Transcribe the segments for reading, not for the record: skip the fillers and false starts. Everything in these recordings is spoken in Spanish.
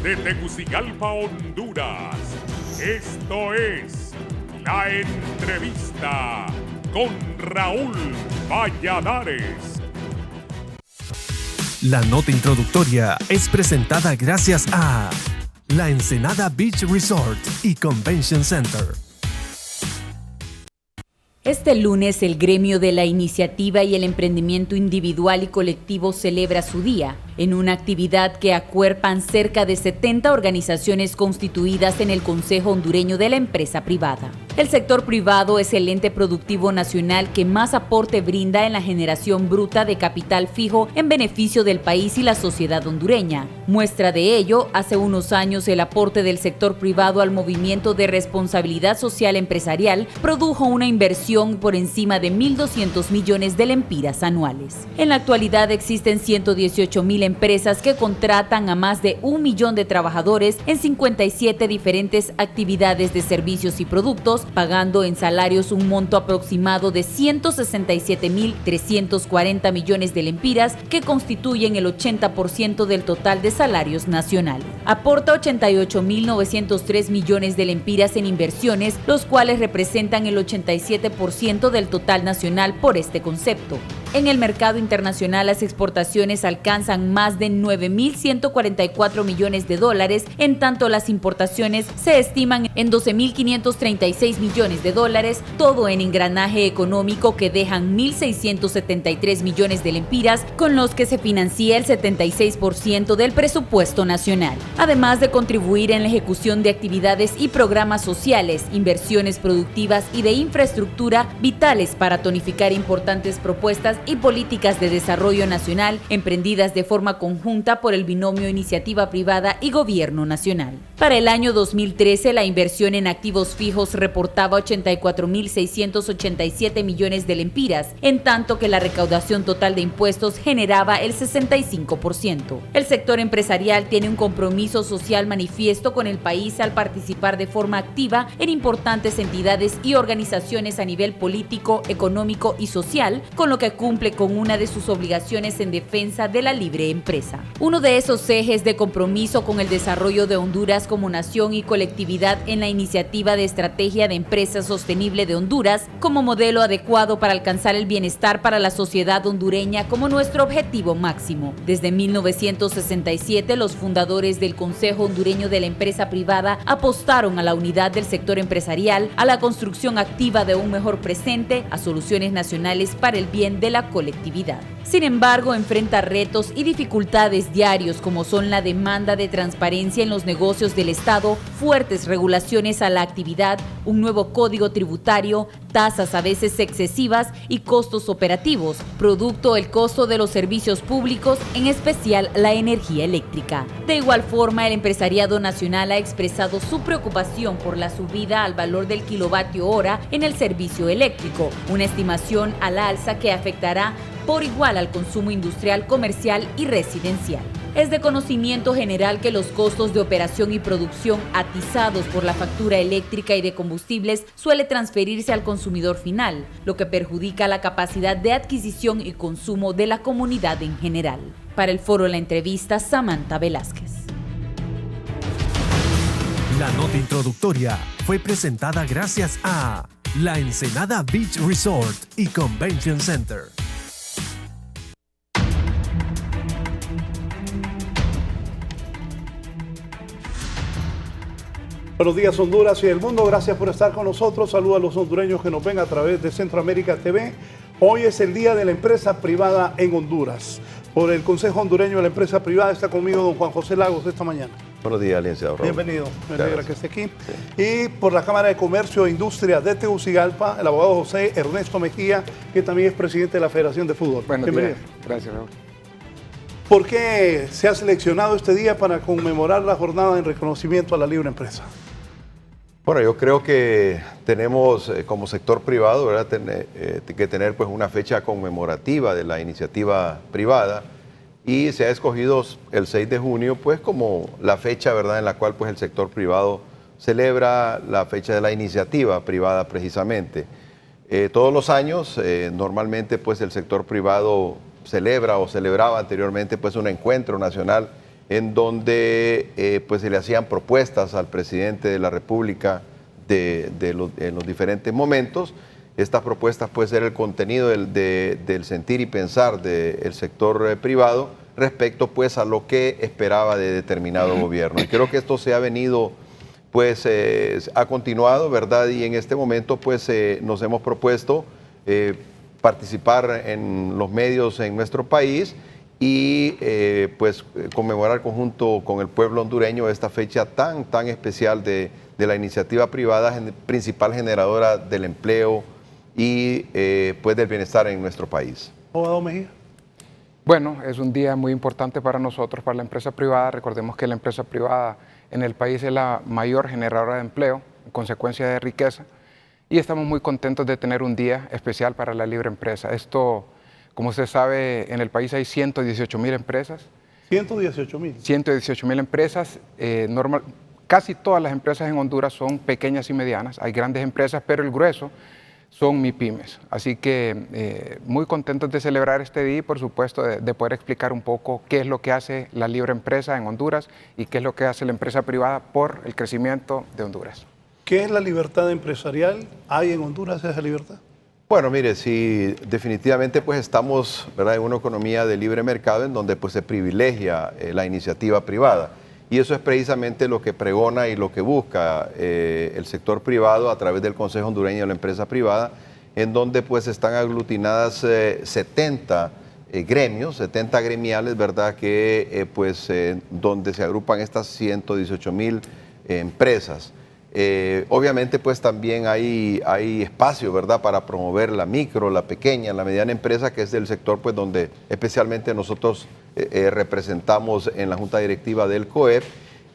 desde Tegucigalpa, Honduras. Esto es La Entrevista con Raúl Valladares. La nota introductoria es presentada gracias a La Ensenada Beach Resort y Convention Center. Este lunes, el gremio de la iniciativa y el emprendimiento individual y colectivo celebra su día, en una actividad que acuerpan cerca de 70 organizaciones constituidas en el Consejo Hondureño de la Empresa Privada. El sector privado es el ente productivo nacional que más aporte brinda en la generación bruta de capital fijo en beneficio del país y la sociedad hondureña. Muestra de ello, hace unos años el aporte del sector privado al movimiento de responsabilidad social empresarial produjo una inversión por encima de 1.200 millones de lempiras anuales. En la actualidad existen 118.000 empresas que contratan a más de 1 millón de trabajadores en 57 diferentes actividades de servicios y productos, pagando en salarios un monto aproximado de 167.340 millones de lempiras, que constituyen el 80% del total de salarios nacional. Aporta 88.903 millones de lempiras en inversiones, los cuales representan el 87% del total nacional por este concepto. En el mercado internacional, las exportaciones alcanzan más de 9.144 millones de dólares, en tanto las importaciones se estiman en 12.536 millones de dólares, todo en engranaje económico que dejan 1.673 millones de lempiras, con los que se financia el 76% del presupuesto nacional. Además de contribuir en la ejecución de actividades y programas sociales, inversiones productivas y de infraestructura vitales para tonificar importantes propuestas y políticas de desarrollo nacional emprendidas de forma conjunta por el binomio iniciativa privada y gobierno nacional. Para el año 2013, la inversión en activos fijos reportaba 84.687 millones de lempiras, en tanto que la recaudación total de impuestos generaba el 65%. El sector empresarial tiene un compromiso social manifiesto con el país al participar de forma activa en importantes entidades y organizaciones a nivel político, económico y social, con lo que cumple con una de sus obligaciones en defensa de la libre empresa. Uno de esos ejes de compromiso con el desarrollo de Honduras como nación y colectividad en la iniciativa de Estrategia de Empresa Sostenible de Honduras como modelo adecuado para alcanzar el bienestar para la sociedad hondureña como nuestro objetivo máximo. Desde 1967, los fundadores del Consejo Hondureño de la Empresa Privada apostaron a la unidad del sector empresarial, a la construcción activa de un mejor presente, a soluciones nacionales para el bien de la colectividad. Sin embargo, enfrenta retos y dificultades diarios como son la demanda de transparencia en los negocios del Estado, fuertes regulaciones a la actividad, un nuevo código tributario, tasas a veces excesivas y costos operativos, producto del costo de los servicios públicos, en especial la energía eléctrica. De igual forma, el empresariado nacional ha expresado su preocupación por la subida al valor del kilovatio hora en el servicio eléctrico, una estimación al alza que afectará por igual al consumo industrial, comercial y residencial. Es de conocimiento general que los costos de operación y producción atizados por la factura eléctrica y de combustibles suele transferirse al consumidor final, lo que perjudica la capacidad de adquisición y consumo de la comunidad en general. Para el foro La Entrevista, Samantha Velázquez. La nota introductoria fue presentada gracias a La Ensenada Beach Resort y Convention Center. Buenos días, Honduras y el mundo. Gracias por estar con nosotros. Saludos a los hondureños que nos ven a través de Centroamérica TV. Hoy es el Día de la Empresa Privada en Honduras. Por el Consejo Hondureño de la Empresa Privada está conmigo don Juan José Lagos esta mañana. Buenos días, licenciado Raúl. Bienvenido, me alegra que esté aquí. Sí. Y por la Cámara de Comercio e Industria de Tegucigalpa, el abogado José Ernesto Mejía, que también es presidente de la Federación de Fútbol. Buenos días. Gracias, Raúl. ¿Por qué se ha seleccionado este día para conmemorar la jornada en reconocimiento a la libre empresa? Bueno, yo creo que tenemos como sector privado, ¿verdad? Que tener pues una fecha conmemorativa de la iniciativa privada, y se ha escogido el 6 de junio pues como la fecha, ¿verdad?, en la cual pues el sector privado celebra la fecha de la iniciativa privada precisamente. Todos los años normalmente pues el sector privado celebra o celebraba anteriormente pues un encuentro nacional en donde pues se le hacían propuestas al presidente de la República en los diferentes momentos. Estas propuestas pues era el contenido del sentir y pensar del sector privado respecto pues a lo que esperaba de determinado gobierno. Y creo que esto se ha venido pues ha continuado, ¿verdad? Y en este momento pues nos hemos propuesto participar en los medios en nuestro país y pues conmemorar conjunto con el pueblo hondureño esta fecha tan especial de la iniciativa privada, principal generadora del empleo y pues del bienestar en nuestro país. Abogado Mejía. Bueno, es un día muy importante para nosotros, para la empresa privada. Recordemos que la empresa privada en el país es la mayor generadora de empleo, en consecuencia de riqueza, y estamos muy contentos de tener un día especial para la libre empresa. Esto, como usted sabe, en el país hay 118,000 empresas. 118,000. 118,000 empresas. Casi todas las empresas en Honduras son pequeñas y medianas. Hay grandes empresas, pero el grueso son MIPYMES. Así que muy contentos de celebrar este día y por supuesto de poder explicar un poco qué es lo que hace la libre empresa en Honduras y qué es lo que hace la empresa privada por el crecimiento de Honduras. ¿Qué es la libertad empresarial? ¿Hay en Honduras esa libertad? Bueno, mire, sí, definitivamente pues estamos, ¿verdad?, en una economía de libre mercado en donde pues se privilegia la iniciativa privada. Y eso es precisamente lo que pregona y lo que busca el sector privado a través del Consejo Hondureño de la Empresa Privada, en donde pues están aglutinadas 70 gremios, 70 gremiales, ¿verdad?, que donde se agrupan estas 118,000 empresas. Obviamente pues también hay espacio, ¿verdad?, para promover la micro, la pequeña, la mediana empresa, que es del sector pues donde especialmente nosotros representamos en la Junta Directiva del COEP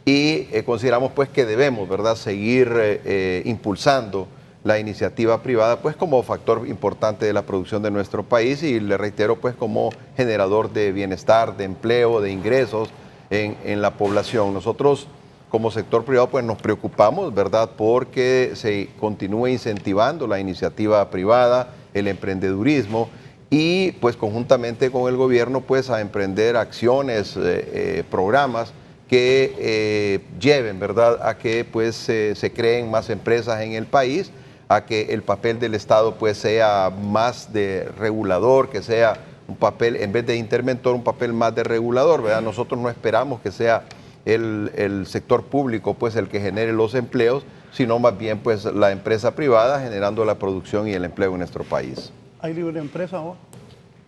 y consideramos pues que debemos, ¿verdad?, seguir impulsando la iniciativa privada pues como factor importante de la producción de nuestro país y le reitero pues como generador de bienestar, de empleo, de ingresos en la población. Nosotros como sector privado pues nos preocupamos, ¿verdad?, porque se continúe incentivando la iniciativa privada, el emprendedurismo y pues conjuntamente con el gobierno pues a emprender acciones, programas que lleven, ¿verdad?, a que pues se creen más empresas en el país, a que el papel del Estado pues sea más de regulador, que sea un papel, en vez de interventor, un papel más de regulador, ¿verdad? Nosotros no esperamos que sea el sector público pues el que genere los empleos, sino más bien pues la empresa privada generando la producción y el empleo en nuestro país. ¿Hay libre empresa ahora?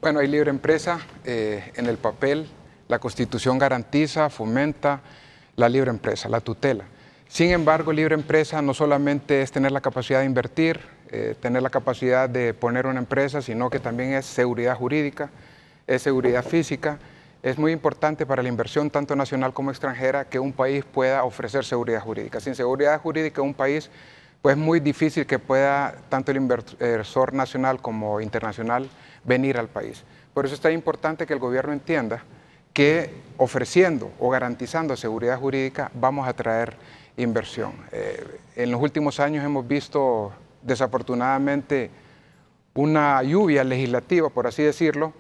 Bueno, hay libre empresa en el papel. La Constitución garantiza, fomenta la libre empresa, la tutela. Sin embargo, libre empresa no solamente es tener la capacidad de invertir, tener la capacidad de poner una empresa, sino que también es seguridad jurídica, es seguridad física. Es muy importante para la inversión tanto nacional como extranjera que un país pueda ofrecer seguridad jurídica. Sin seguridad jurídica un país pues es muy difícil que pueda tanto el inversor nacional como internacional venir al país. Por eso es tan importante que el gobierno entienda que ofreciendo o garantizando seguridad jurídica vamos a atraer inversión. En los últimos años hemos visto desafortunadamente una lluvia legislativa, por así decirlo,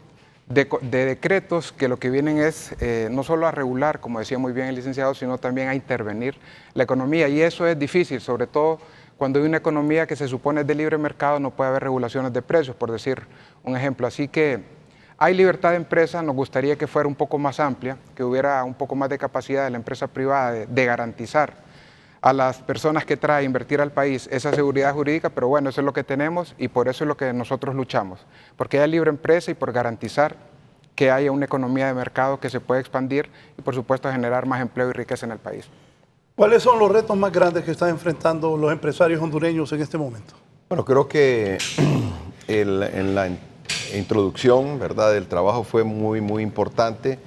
de decretos que lo que vienen es no solo a regular, como decía muy bien el licenciado, sino también a intervenir la economía. Y eso es difícil, sobre todo cuando hay una economía que se supone de libre mercado, no puede haber regulaciones de precios, por decir un ejemplo. Así que hay libertad de empresa, nos gustaría que fuera un poco más amplia, que hubiera un poco más de capacidad de la empresa privada de garantizar a las personas que trae a invertir al país esa seguridad jurídica, pero bueno, eso es lo que tenemos y por eso es lo que nosotros luchamos, porque haya libre empresa y por garantizar que haya una economía de mercado que se pueda expandir y por supuesto generar más empleo y riqueza en el país. ¿Cuáles son los retos más grandes que están enfrentando los empresarios hondureños en este momento? Bueno, creo que en la introducción, ¿verdad?, del trabajo fue muy importante.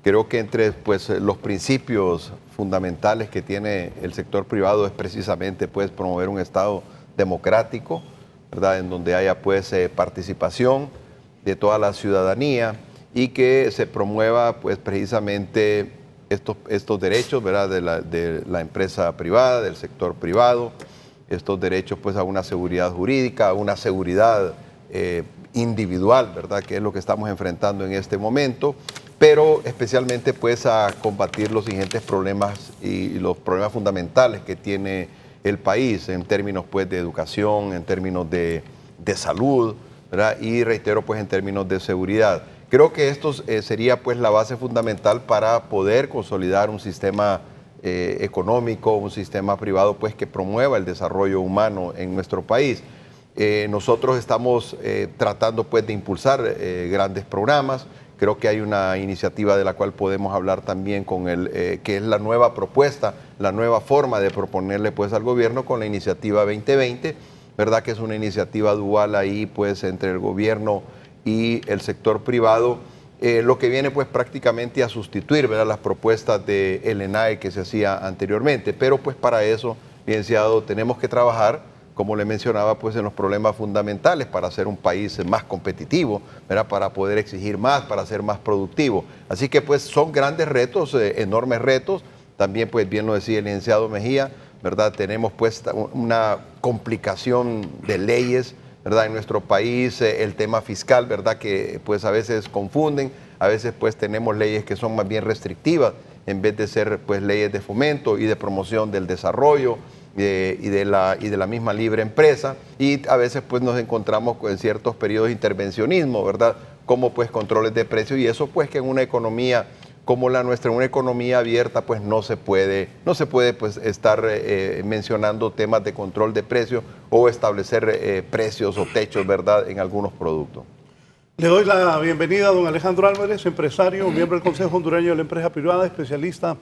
Creo que entre pues, los principios fundamentales que tiene el sector privado es precisamente pues, promover un Estado democrático, ¿verdad?, en donde haya pues, participación de toda la ciudadanía y que se promueva pues, precisamente estos derechos, ¿verdad?, de la empresa privada, del sector privado, estos derechos pues, a una seguridad jurídica, a una seguridad individual, ¿verdad?, que es lo que estamos enfrentando en este momento, pero especialmente pues a combatir los ingentes problemas y los problemas fundamentales que tiene el país en términos pues de educación, en términos de salud, ¿verdad? Y reitero pues en términos de seguridad. Creo que esto sería pues la base fundamental para poder consolidar un sistema económico, un sistema privado pues que promueva el desarrollo humano en nuestro país. Nosotros estamos tratando pues de impulsar grandes programas. Creo que hay una iniciativa de la cual podemos hablar también con que es la nueva propuesta, la nueva forma de proponerle pues al gobierno con la iniciativa 2020, ¿verdad? Que es una iniciativa dual ahí pues entre el gobierno y el sector privado, lo que viene pues prácticamente a sustituir, ¿verdad?, las propuestas del ENAE que se hacía anteriormente. Pero pues para eso, licenciado, tenemos que trabajar, como le mencionaba, pues en los problemas fundamentales para ser un país más competitivo, ¿verdad?, para poder exigir más, para ser más productivo. Así que pues son grandes retos, enormes retos. También pues bien lo decía el licenciado Mejía, ¿verdad? Tenemos pues una complicación de leyes, ¿verdad?, en nuestro país, el tema fiscal, ¿verdad?, que pues a veces confunden, a veces pues tenemos leyes que son más bien restrictivas en vez de ser pues leyes de fomento y de promoción del desarrollo y de la misma libre empresa, y a veces pues nos encontramos en ciertos periodos de intervencionismo, ¿verdad?, como pues controles de precios, y eso pues que en una economía como la nuestra, una economía abierta, pues no se puede pues estar mencionando temas de control de precios o establecer precios o techos, ¿verdad?, en algunos productos. Le doy la bienvenida a don Alejandro Álvarez, empresario, miembro del Consejo Hondureño de la Empresa Privada, especialista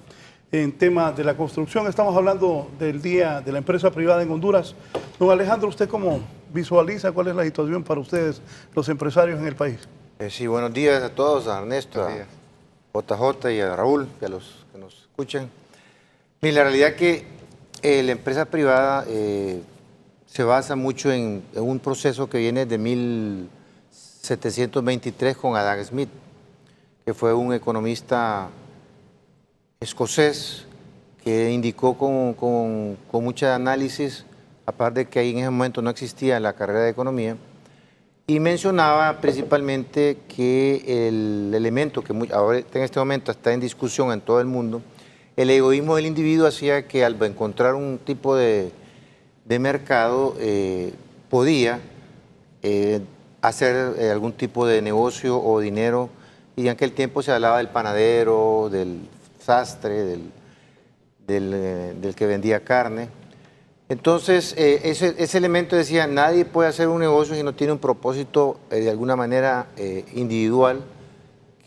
en temas de la construcción. Estamos hablando del Día de la Empresa Privada en Honduras. Don Alejandro, ¿usted cómo visualiza cuál es la situación para ustedes, los empresarios en el país? Sí, buenos días a todos, a Ernesto, a JJ y a Raúl, y a los que nos escuchan. Mira, la realidad es que la empresa privada se basa mucho en un proceso que viene de 1723 con Adam Smith, que fue un economista escocés que indicó con mucho análisis, aparte de que ahí en ese momento no existía la carrera de economía, y mencionaba principalmente que el elemento que ahora en este momento está en discusión en todo el mundo, el egoísmo del individuo, hacía que al encontrar un tipo de mercado podía hacer algún tipo de negocio o dinero, y en aquel tiempo se hablaba del panadero, del sastre, del que vendía carne. Entonces, ese elemento decía, nadie puede hacer un negocio si no tiene un propósito de alguna manera individual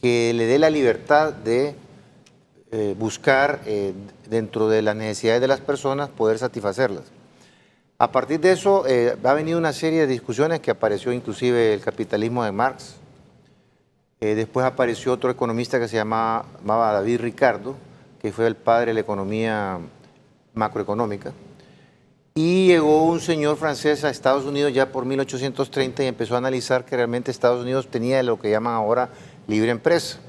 que le dé la libertad de buscar dentro de las necesidades de las personas poder satisfacerlas. A partir de eso ha venido una serie de discusiones que apareció inclusive el capitalismo de Marx. Después apareció otro economista que se llamaba David Ricardo, que fue el padre de la economía macroeconómica. Y llegó un señor francés a Estados Unidos ya por 1830 y empezó a analizar que realmente Estados Unidos tenía lo que llaman ahora libre empresa,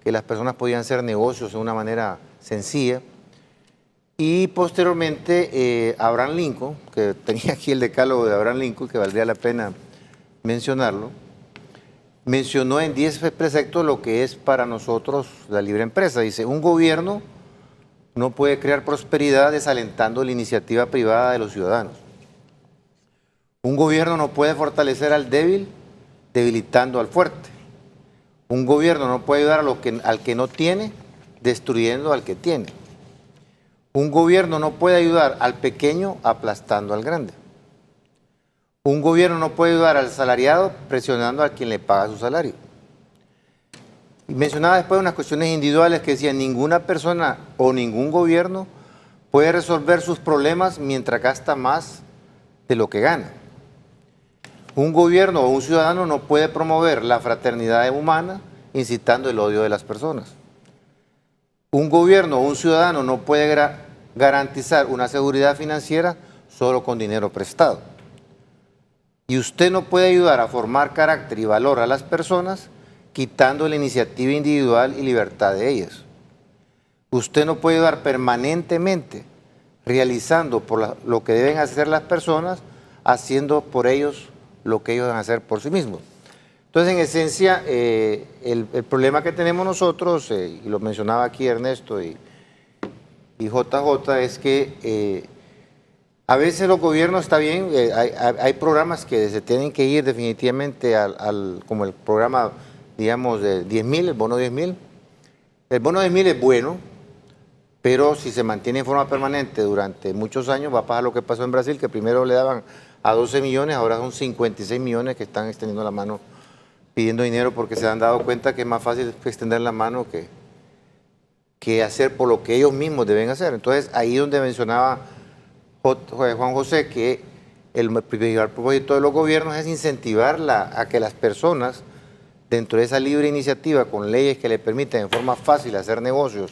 que las personas podían hacer negocios de una manera sencilla. Y posteriormente Abraham Lincoln, que tenía aquí el decálogo de Abraham Lincoln, que valdría la pena mencionarlo, mencionó en 10 preceptos lo que es para nosotros la libre empresa. Dice, un gobierno no puede crear prosperidad desalentando la iniciativa privada de los ciudadanos. Un gobierno no puede fortalecer al débil debilitando al fuerte. Un gobierno no puede ayudar al que no tiene destruyendo al que tiene. Un gobierno no puede ayudar al pequeño aplastando al grande. Un gobierno no puede ayudar al asalariado presionando a quien le paga su salario. Y mencionaba después unas cuestiones individuales que decían, ninguna persona o ningún gobierno puede resolver sus problemas mientras gasta más de lo que gana. Un gobierno o un ciudadano no puede promover la fraternidad humana incitando el odio de las personas. Un gobierno o un ciudadano no puede garantizar una seguridad financiera solo con dinero prestado. Y usted no puede ayudar a formar carácter y valor a las personas quitando la iniciativa individual y libertad de ellas. Usted no puede ayudar permanentemente realizando lo que deben hacer las personas, haciendo por ellos lo que ellos deben hacer por sí mismos. Entonces, en esencia, el problema que tenemos nosotros, y lo mencionaba aquí Ernesto y JJ, es que a veces los gobiernos, está bien, hay programas que se tienen que ir definitivamente como el programa, digamos, de 10.000, el bono 10.000. El bono 10.000 es bueno, pero si se mantiene en forma permanente durante muchos años, va a pasar lo que pasó en Brasil, que primero le daban a 12 millones, ahora son 56 millones que están extendiendo la mano pidiendo dinero porque se han dado cuenta que es más fácil extender la mano que hacer por lo que ellos mismos deben hacer. Entonces, ahí donde mencionaba Juan José que el principal propósito de los gobiernos es incentivar a que las personas, dentro de esa libre iniciativa, con leyes que le permiten en forma fácil hacer negocios,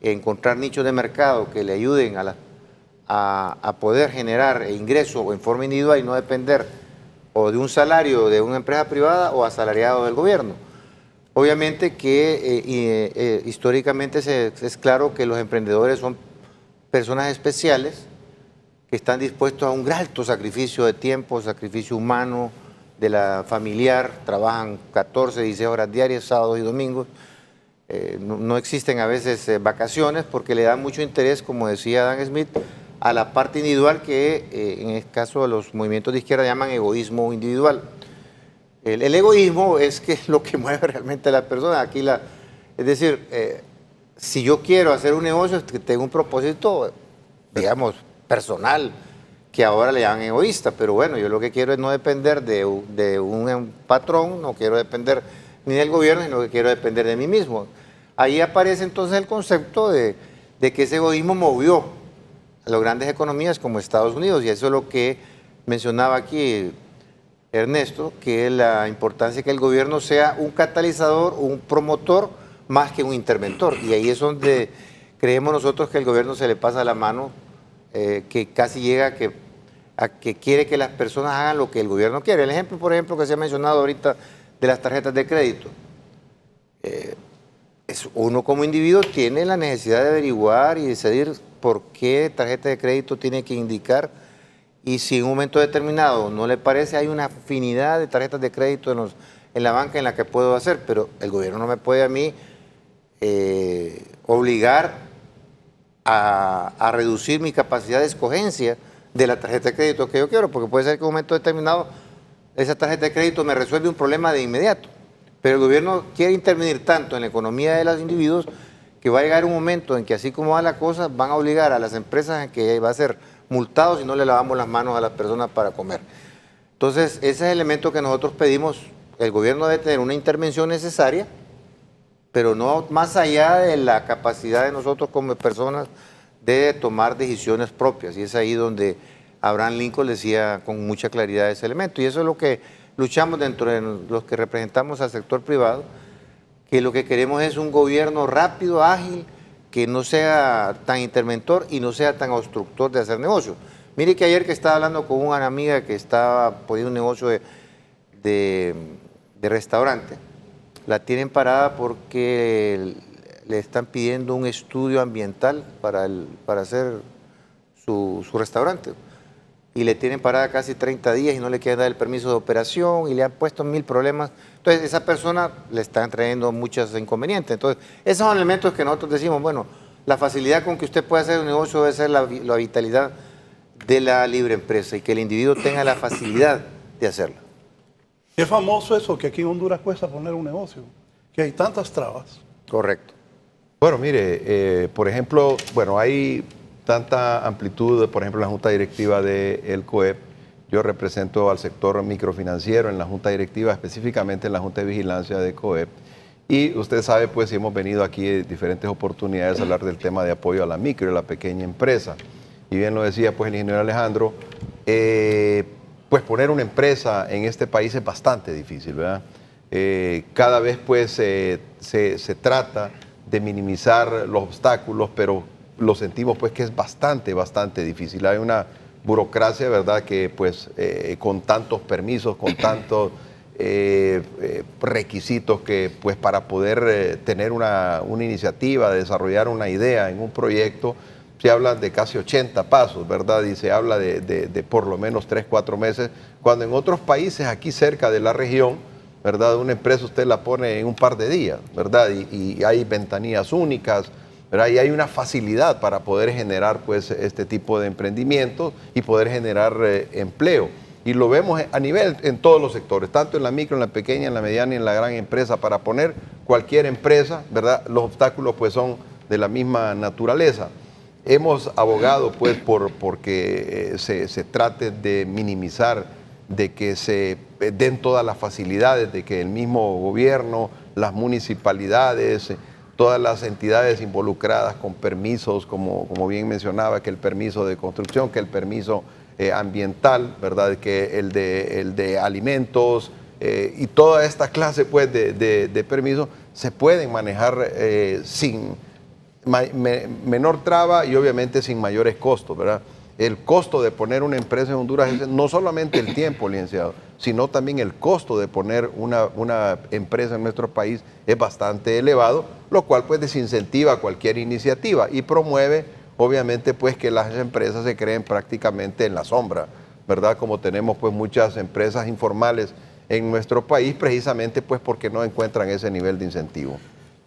encontrar nichos de mercado que le ayuden a poder generar ingresos en forma individual y no depender o de un salario de una empresa privada o asalariado del gobierno. Obviamente que históricamente es claro que los emprendedores son personas especiales que están dispuestos a un alto sacrificio de tiempo, sacrificio humano, de la familiar, trabajan 14, 16 horas diarias, sábados y domingos. No existen a veces vacaciones porque le dan mucho interés, como decía Adam Smith, a la parte individual que en el caso de los movimientos de izquierda llaman egoísmo individual. El egoísmo es lo que mueve realmente a la persona. Aquí es decir, si yo quiero hacer un negocio, tengo un propósito, digamos, personal, que ahora le llaman egoísta, pero bueno, yo lo que quiero es no depender de un patrón, no quiero depender ni del gobierno, sino que quiero depender de mí mismo. Ahí aparece entonces el concepto de que ese egoísmo movió a las grandes economías como Estados Unidos, y eso es lo que mencionaba aquí Ernesto, que es la importancia que el gobierno sea un catalizador, un promotor, más que un interventor, y ahí es donde creemos nosotros que el gobierno se le pasa la mano, que casi llega a que quiere que las personas hagan lo que el gobierno quiere. El ejemplo, por ejemplo, que se ha mencionado ahorita de las tarjetas de crédito. Uno como individuo tiene la necesidad de averiguar y decidir por qué tarjeta de crédito tiene que indicar, y si en un momento determinado no le parece, hay una afinidad de tarjetas de crédito en la banca en la que puedo hacer, pero el gobierno no me puede a mí obligar a reducir mi capacidad de escogencia de la tarjeta de crédito que yo quiero, porque puede ser que en un momento determinado esa tarjeta de crédito me resuelve un problema de inmediato, pero el gobierno quiere intervenir tanto en la economía de los individuos que va a llegar un momento en que, así como va la cosa, van a obligar a las empresas a que va a ser multados si no le lavamos las manos a las personas para comer. Entonces, ese es el elemento que nosotros pedimos. El gobierno debe tener una intervención necesaria, pero no más allá de la capacidad de nosotros como personas de tomar decisiones propias. Y es ahí donde Abraham Lincoln decía con mucha claridad ese elemento. Y eso es lo que luchamos dentro de los que representamos al sector privado, que lo que queremos es un gobierno rápido, ágil, que no sea tan interventor y no sea tan obstructor de hacer negocios. Mire que ayer que estaba hablando con una amiga que estaba poniendo un negocio de restaurante, la tienen parada porque le están pidiendo un estudio ambiental para hacer su restaurante. Y le tienen parada casi 30 días y no le quieren dar el permiso de operación y le han puesto 1000 problemas. Entonces, esa persona le están trayendo muchos inconvenientes. Entonces, esos son elementos que nosotros decimos, bueno, la facilidad con que usted puede hacer un negocio debe ser la vitalidad de la libre empresa y que el individuo tenga la facilidad de hacerlo. Es famoso eso, que aquí en Honduras cuesta poner un negocio, que hay tantas trabas. Correcto. Bueno, mire, por ejemplo, hay tanta amplitud, por ejemplo, en la Junta Directiva del COEP. Yo represento al sector microfinanciero en la Junta Directiva, específicamente en la Junta de Vigilancia de COEP. Y usted sabe, pues, hemos venido aquí en diferentes oportunidades a hablar del tema de apoyo a la micro y a la pequeña empresa. Y bien lo decía, pues, el ingeniero Alejandro, pues poner una empresa en este país es bastante difícil, ¿verdad? Cada vez, pues, se trata de minimizar los obstáculos, pero lo sentimos, pues, que es bastante difícil. Hay una burocracia, ¿verdad?, que, pues, con tantos permisos, con tantos requisitos que, pues, para poder tener una iniciativa, desarrollar una idea en un proyecto, se hablan de casi 80 pasos, ¿verdad? Y se habla de por lo menos 3, 4 meses, cuando en otros países aquí cerca de la región, ¿verdad? Una empresa usted la pone en un par de días, ¿verdad? Y hay ventanillas únicas, ¿verdad? Y hay una facilidad para poder generar pues este tipo de emprendimientos y poder generar empleo. Y lo vemos a nivel en todos los sectores, tanto en la micro, en la pequeña, en la mediana y en la gran empresa. Para poner cualquier empresa, ¿verdad? Los obstáculos pues son de la misma naturaleza. Hemos abogado pues porque se trate de minimizar, de que se den todas las facilidades, de que el mismo gobierno, las municipalidades, todas las entidades involucradas con permisos, como bien mencionaba, que el permiso de construcción, que el permiso ambiental, ¿verdad? Que el de alimentos y toda esta clase pues de permisos se pueden manejar sin menor traba y obviamente sin mayores costos, ¿verdad? El costo de poner una empresa en Honduras es no solamente el tiempo, licenciado, sino también el costo de poner una empresa en nuestro país es bastante elevado, lo cual pues desincentiva cualquier iniciativa y promueve obviamente pues que las empresas se creen prácticamente en la sombra, ¿verdad? Como tenemos pues muchas empresas informales en nuestro país precisamente pues porque no encuentran ese nivel de incentivo.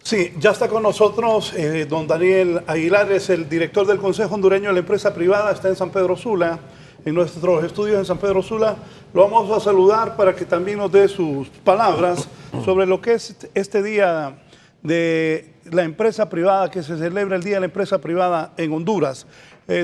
Sí, ya está con nosotros don Daniel Aguilar, es el director del Consejo Hondureño de la Empresa Privada, está en San Pedro Sula, en nuestros estudios en San Pedro Sula. Lo vamos a saludar para que también nos dé sus palabras sobre lo que es este día de la empresa privada, que se celebra el Día de la Empresa Privada en Honduras.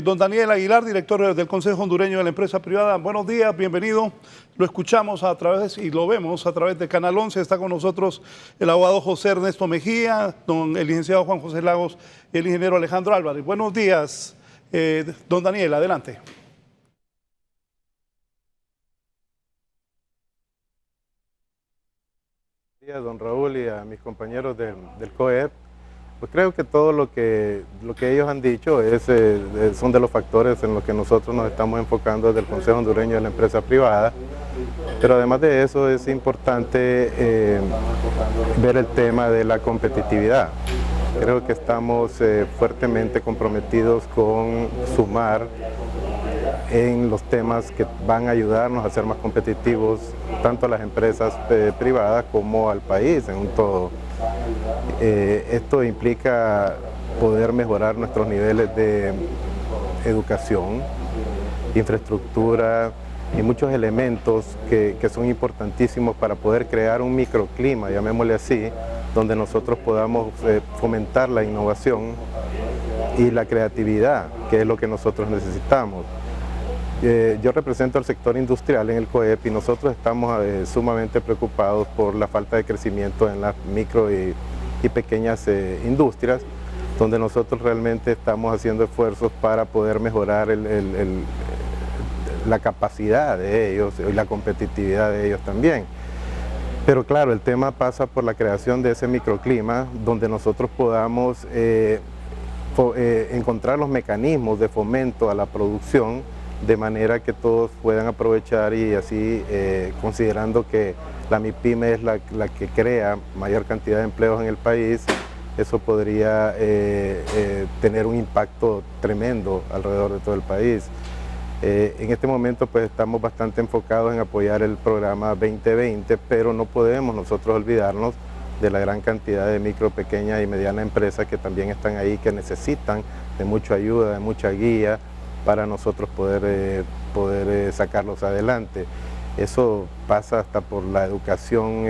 Don Daniel Aguilar, director del Consejo Hondureño de la Empresa Privada, buenos días, bienvenido. Lo escuchamos a través y lo vemos a través de Canal 11. Está con nosotros el abogado José Ernesto Mejía, el licenciado Juan José Lagos y el ingeniero Alejandro Álvarez. Buenos días, don Daniel, adelante. Buenos días, don Raúl, y a mis compañeros del COEP. Pues creo que todo lo que ellos han dicho son de los factores en los que nosotros nos estamos enfocando desde el Consejo Hondureño de la Empresa Privada. Pero además de eso es importante ver el tema de la competitividad. Creo que estamos fuertemente comprometidos con sumar en los temas que van a ayudarnos a ser más competitivos tanto a las empresas privadas como al país en un todo. Esto implica poder mejorar nuestros niveles de educación, infraestructura y muchos elementos que son importantísimos para poder crear un microclima, llamémosle así, donde nosotros podamos fomentar la innovación y la creatividad, que es lo que nosotros necesitamos. Yo represento al sector industrial en el COEP y nosotros estamos sumamente preocupados por la falta de crecimiento en las micro y pequeñas industrias, donde nosotros realmente estamos haciendo esfuerzos para poder mejorar la capacidad de ellos y la competitividad de ellos también. Pero claro, el tema pasa por la creación de ese microclima donde nosotros podamos encontrar los mecanismos de fomento a la producción de manera que todos puedan aprovechar y así considerando que la MIPYME es la que crea mayor cantidad de empleos en el país, eso podría tener un impacto tremendo alrededor de todo el país. En este momento pues estamos bastante enfocados en apoyar el programa 2020, pero no podemos nosotros olvidarnos de la gran cantidad de micro, pequeñas y medianas empresas que también están ahí, que necesitan de mucha ayuda, de mucha guía, para nosotros poder sacarlos adelante. Eso pasa hasta por la educación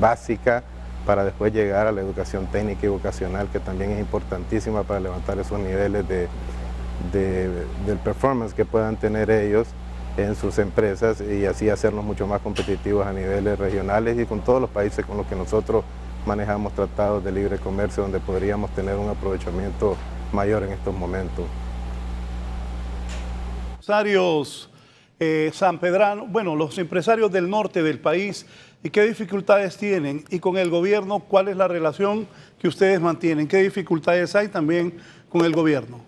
básica para después llegar a la educación técnica y vocacional, que también es importantísima para levantar esos niveles del performance que puedan tener ellos en sus empresas y así hacernos mucho más competitivos a niveles regionales y con todos los países con los que nosotros manejamos tratados de libre comercio, donde podríamos tener un aprovechamiento mayor en estos momentos. Empresarios sanpedranos, bueno, los empresarios del norte del país, ¿y qué dificultades tienen? Y con el gobierno, ¿cuál es la relación que ustedes mantienen? ¿Qué dificultades hay también con el gobierno?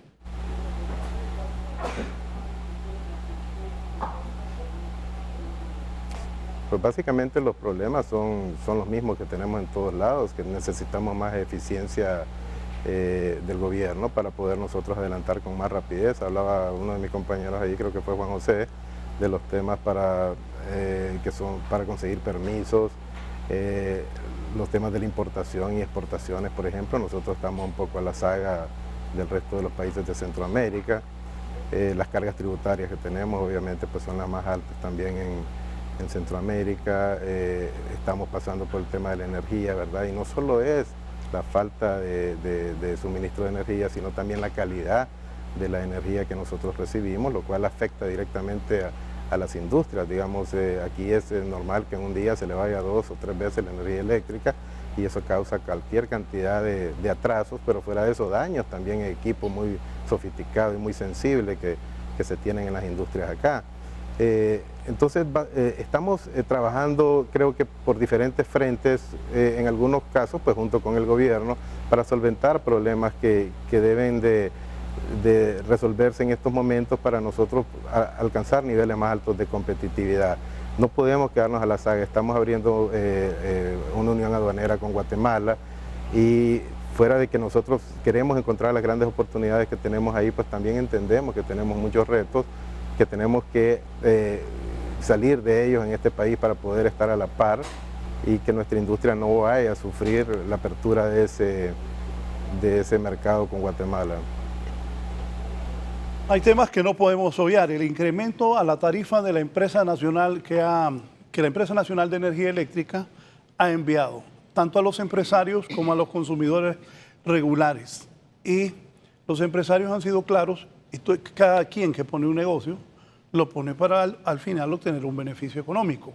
Pues básicamente los problemas son los mismos que tenemos en todos lados, que necesitamos más eficiencia del gobierno para poder nosotros adelantar con más rapidez. Hablaba uno de mis compañeros ahí, creo que fue Juan José, de los temas para que son para conseguir permisos, los temas de la importación y exportaciones, por ejemplo. Nosotros estamos un poco a la saga del resto de los países de Centroamérica. Las cargas tributarias que tenemos obviamente pues son las más altas también en Centroamérica. Estamos pasando por el tema de la energía, ¿verdad? Y no solo es la falta de suministro de energía, sino también la calidad de la energía que nosotros recibimos, lo cual afecta directamente a las industrias. Digamos, aquí es normal que en un día se le vaya 2 o 3 veces la energía eléctrica y eso causa cualquier cantidad de atrasos, pero fuera de eso daños también en equipo muy sofisticado y muy sensible que se tienen en las industrias acá. Entonces estamos trabajando, creo que por diferentes frentes, en algunos casos pues junto con el gobierno, para solventar problemas que deben de resolverse en estos momentos para nosotros alcanzar niveles más altos de competitividad. No podemos quedarnos a la saga, estamos abriendo una unión aduanera con Guatemala y fuera de que nosotros queremos encontrar las grandes oportunidades que tenemos ahí, pues también entendemos que tenemos muchos retos, que tenemos que salir de ellos en este país para poder estar a la par y que nuestra industria no vaya a sufrir la apertura de ese mercado con Guatemala. Hay temas que no podemos obviar. El incremento a la tarifa de la empresa nacional que la Empresa Nacional de Energía Eléctrica ha enviado, tanto a los empresarios como a los consumidores regulares. Y los empresarios han sido claros, y cada quien que pone un negocio, lo pone para al final obtener un beneficio económico.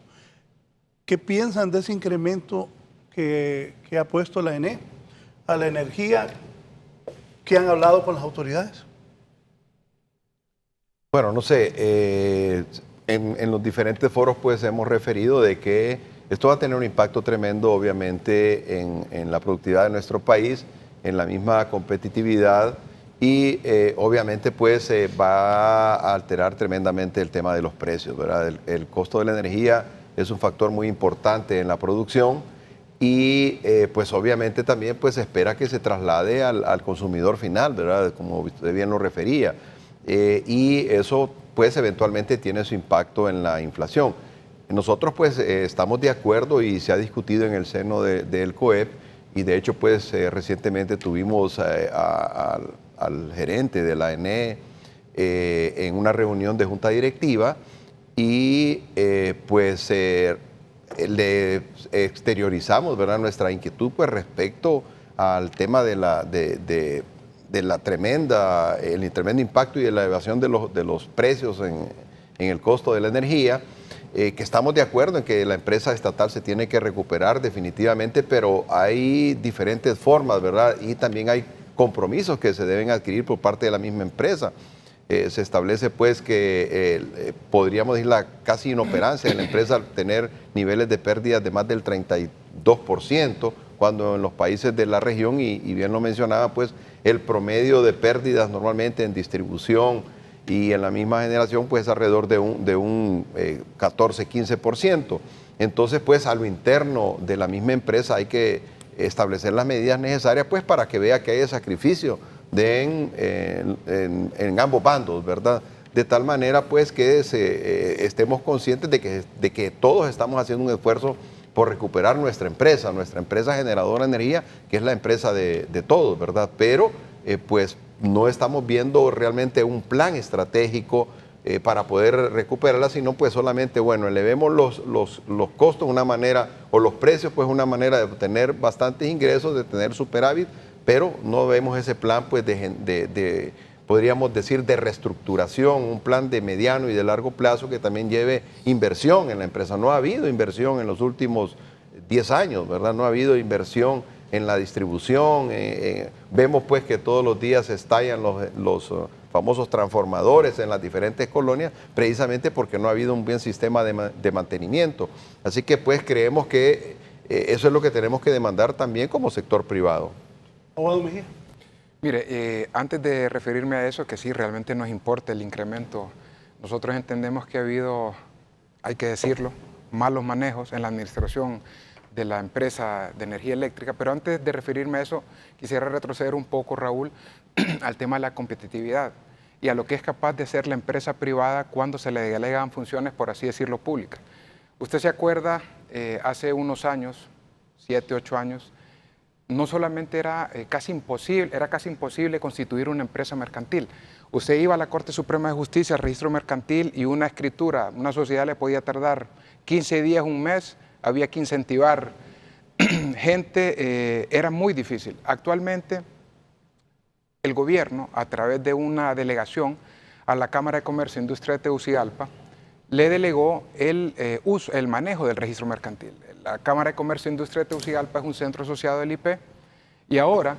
¿Qué piensan de ese incremento que ha puesto la ENE a la energía? ¿Qué han hablado con las autoridades? Bueno, no sé, en los diferentes foros pues hemos referido de que esto va a tener un impacto tremendo obviamente en la productividad de nuestro país, en la misma competitividad y obviamente pues va a alterar tremendamente el tema de los precios, ¿verdad? El costo de la energía es un factor muy importante en la producción y pues obviamente también pues se espera que se traslade al consumidor final, ¿verdad? Como usted bien lo refería. Y eso pues eventualmente tiene su impacto en la inflación. Nosotros pues estamos de acuerdo y se ha discutido en el seno del COEP y de hecho pues recientemente tuvimos al gerente de la ENE en una reunión de junta directiva y pues le exteriorizamos, ¿verdad?, nuestra inquietud pues respecto al tema de el tremendo impacto y de la elevación de los precios en el costo de la energía, que estamos de acuerdo en que la empresa estatal se tiene que recuperar definitivamente, pero hay diferentes formas, ¿verdad? Y también hay compromisos que se deben adquirir por parte de la misma empresa. Se establece pues que podríamos decir la casi inoperancia de la empresa al tener niveles de pérdidas de más del 32%, cuando en los países de la región, y bien lo mencionaba, pues el promedio de pérdidas normalmente en distribución y en la misma generación pues alrededor de un 14-15%. Entonces pues a lo interno de la misma empresa hay que establecer las medidas necesarias pues para que vea que hay sacrificio en ambos bandos, ¿verdad? De tal manera pues que estemos conscientes de que todos estamos haciendo un esfuerzo por recuperar nuestra empresa generadora de energía, que es la empresa de todos, ¿verdad? Pero pues no estamos viendo realmente un plan estratégico para poder recuperarla, sino pues solamente, bueno, elevemos los costos de una manera, o los precios pues una manera de obtener bastantes ingresos, de tener superávit, pero no vemos ese plan pues podríamos decir, de reestructuración, un plan de mediano y de largo plazo que también lleve inversión en la empresa. No ha habido inversión en los últimos 10 años, ¿verdad? No ha habido inversión en la distribución. Vemos pues que todos los días estallan los famosos transformadores en las diferentes colonias, precisamente porque no ha habido un buen sistema de mantenimiento. Así que pues creemos que eso es lo que tenemos que demandar también como sector privado. Abogado Mejía. Mire, antes de referirme a eso, que sí, realmente nos importa el incremento, nosotros entendemos que ha habido, hay que decirlo, malos manejos en la administración de la empresa de energía eléctrica, pero antes de referirme a eso, quisiera retroceder un poco, Raúl, al tema de la competitividad y a lo que es capaz de hacer la empresa privada cuando se le delegan funciones, por así decirlo, públicas. Usted se acuerda, hace unos años, 7, 8 años, no solamente era casi imposible constituir una empresa mercantil. Usted iba a la Corte Suprema de Justicia, al registro mercantil, y una escritura, una sociedad le podía tardar 15 días, un mes, había que incentivar gente, era muy difícil. Actualmente, el gobierno, a través de una delegación a la Cámara de Comercio e Industria de Tegucigalpa, le delegó el manejo del registro mercantil. La Cámara de Comercio e Industria de Tegucigalpa es un centro asociado del IP, y ahora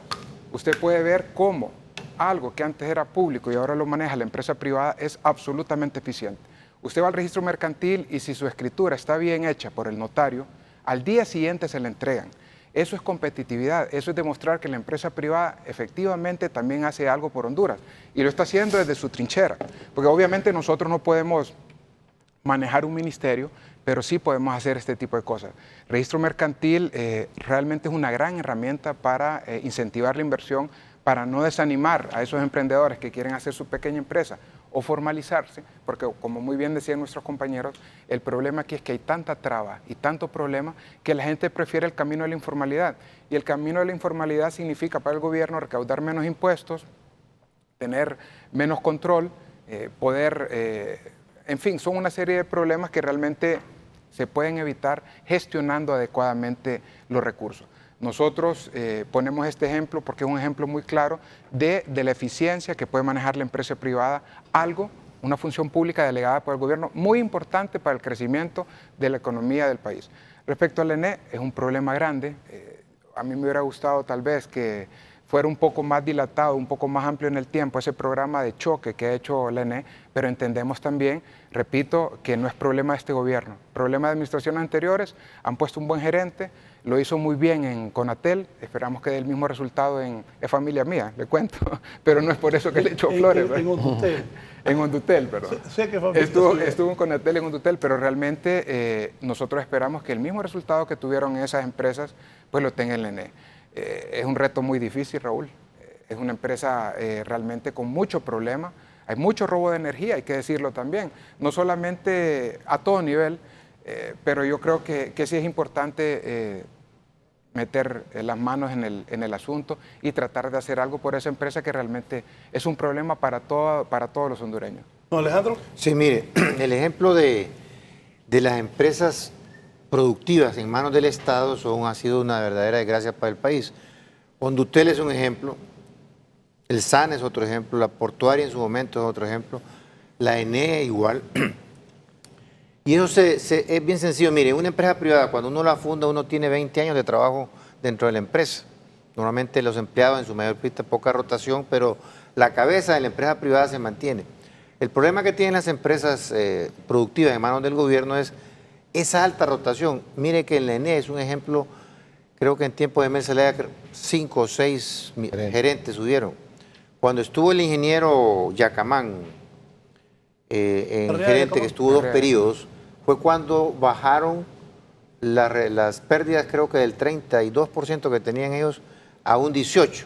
usted puede ver cómo algo que antes era público y ahora lo maneja la empresa privada es absolutamente eficiente. Usted va al registro mercantil y si su escritura está bien hecha por el notario, al día siguiente se le entregan. Eso es competitividad, eso es demostrar que la empresa privada efectivamente también hace algo por Honduras y lo está haciendo desde su trinchera, porque obviamente nosotros no podemos manejar un ministerio, pero sí podemos hacer este tipo de cosas. Registro mercantil realmente es una gran herramienta para incentivar la inversión, para no desanimar a esos emprendedores que quieren hacer su pequeña empresa o formalizarse, porque como muy bien decían nuestros compañeros, el problema aquí es que hay tanta traba y tanto problema que la gente prefiere el camino de la informalidad. Y el camino de la informalidad significa para el gobierno recaudar menos impuestos, tener menos control, en fin, son una serie de problemas que realmente se pueden evitar gestionando adecuadamente los recursos. Nosotros ponemos este ejemplo porque es un ejemplo muy claro de la eficiencia que puede manejar la empresa privada, una función pública delegada por el gobierno muy importante para el crecimiento de la economía del país. Respecto al ENE, es un problema grande. A mí me hubiera gustado tal vez que fuera un poco más dilatado, un poco más amplio en el tiempo ese programa de choque que ha hecho la ENE, pero entendemos también, repito, que no es problema de este gobierno. Problema de administraciones anteriores, han puesto un buen gerente, lo hizo muy bien en Conatel, esperamos que dé el mismo resultado es familia mía, le cuento, pero no es por eso que le echo flores. En Hondutel. En Hondutel, perdón. Sé que estuvo en Conatel, en Hondutel, pero realmente nosotros esperamos que el mismo resultado que tuvieron esas empresas, pues lo tenga el ENE. Es un reto muy difícil, Raúl. Es una empresa realmente con mucho problema. Hay mucho robo de energía, hay que decirlo también. No solamente a todo nivel, pero yo creo que sí es importante meter las manos en el asunto y tratar de hacer algo por esa empresa que realmente es un problema para todos los hondureños. ¿No, Alejandro? Sí, mire, el ejemplo de las empresas productivas en manos del Estado ha sido una verdadera desgracia para el país. Hondutel es un ejemplo, el SAN es otro ejemplo, la portuaria en su momento es otro ejemplo, la ENE igual. Y eso es bien sencillo. Mire, una empresa privada, cuando uno la funda, uno tiene 20 años de trabajo dentro de la empresa. Normalmente los empleados en su mayor parte poca rotación, pero la cabeza de la empresa privada se mantiene. El problema que tienen las empresas productivas en manos del gobierno es esa alta rotación. Mire que en la ENE es un ejemplo, creo que en tiempo de Mel Zelaya 5 o 6 gerentes subieron. Cuando estuvo el ingeniero Yacamán, gerente que estuvo 2 periodos, fue cuando bajaron las pérdidas, creo que del 32% que tenían ellos a un 18%.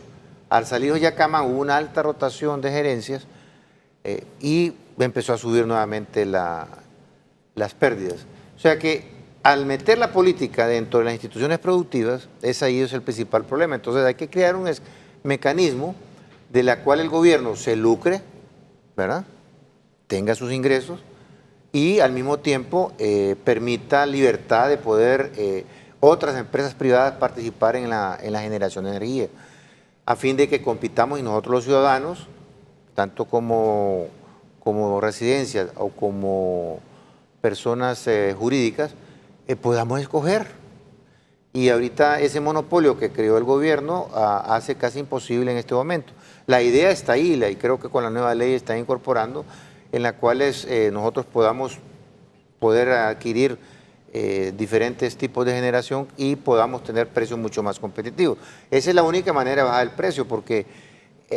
Al salir Yacamán hubo una alta rotación de gerencias y empezó a subir nuevamente las pérdidas. O sea que al meter la política dentro de las instituciones productivas, ahí es el principal problema. Entonces hay que crear un mecanismo de la cual el gobierno se lucre, ¿verdad?, tenga sus ingresos y al mismo tiempo permita libertad de poder otras empresas privadas participar en la generación de energía, a fin de que compitamos y nosotros los ciudadanos, tanto como residencias o como personas jurídicas, podamos escoger. Y ahorita ese monopolio que creó el gobierno hace casi imposible en este momento. La idea está ahí y creo que con la nueva ley está incorporando en la cual nosotros poder adquirir diferentes tipos de generación y podamos tener precios mucho más competitivos. Esa es la única manera de bajar el precio, porque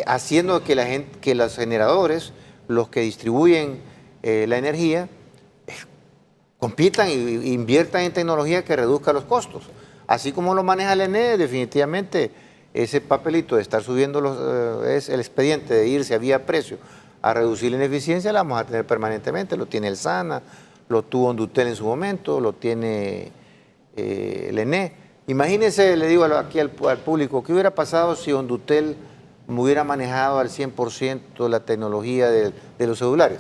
haciendo que los generadores, los que distribuyen la energía, compitan e inviertan en tecnología que reduzca los costos. Así como lo maneja el ENE, definitivamente ese papelito de estar subiendo es el expediente de irse a vía precio a reducir la ineficiencia, la vamos a tener permanentemente. Lo tiene el SANA, lo tuvo Ondutel en su momento, lo tiene el ENE. Imagínense, le digo aquí al público, ¿qué hubiera pasado si Ondutel hubiera manejado al 100% la tecnología de los celulares?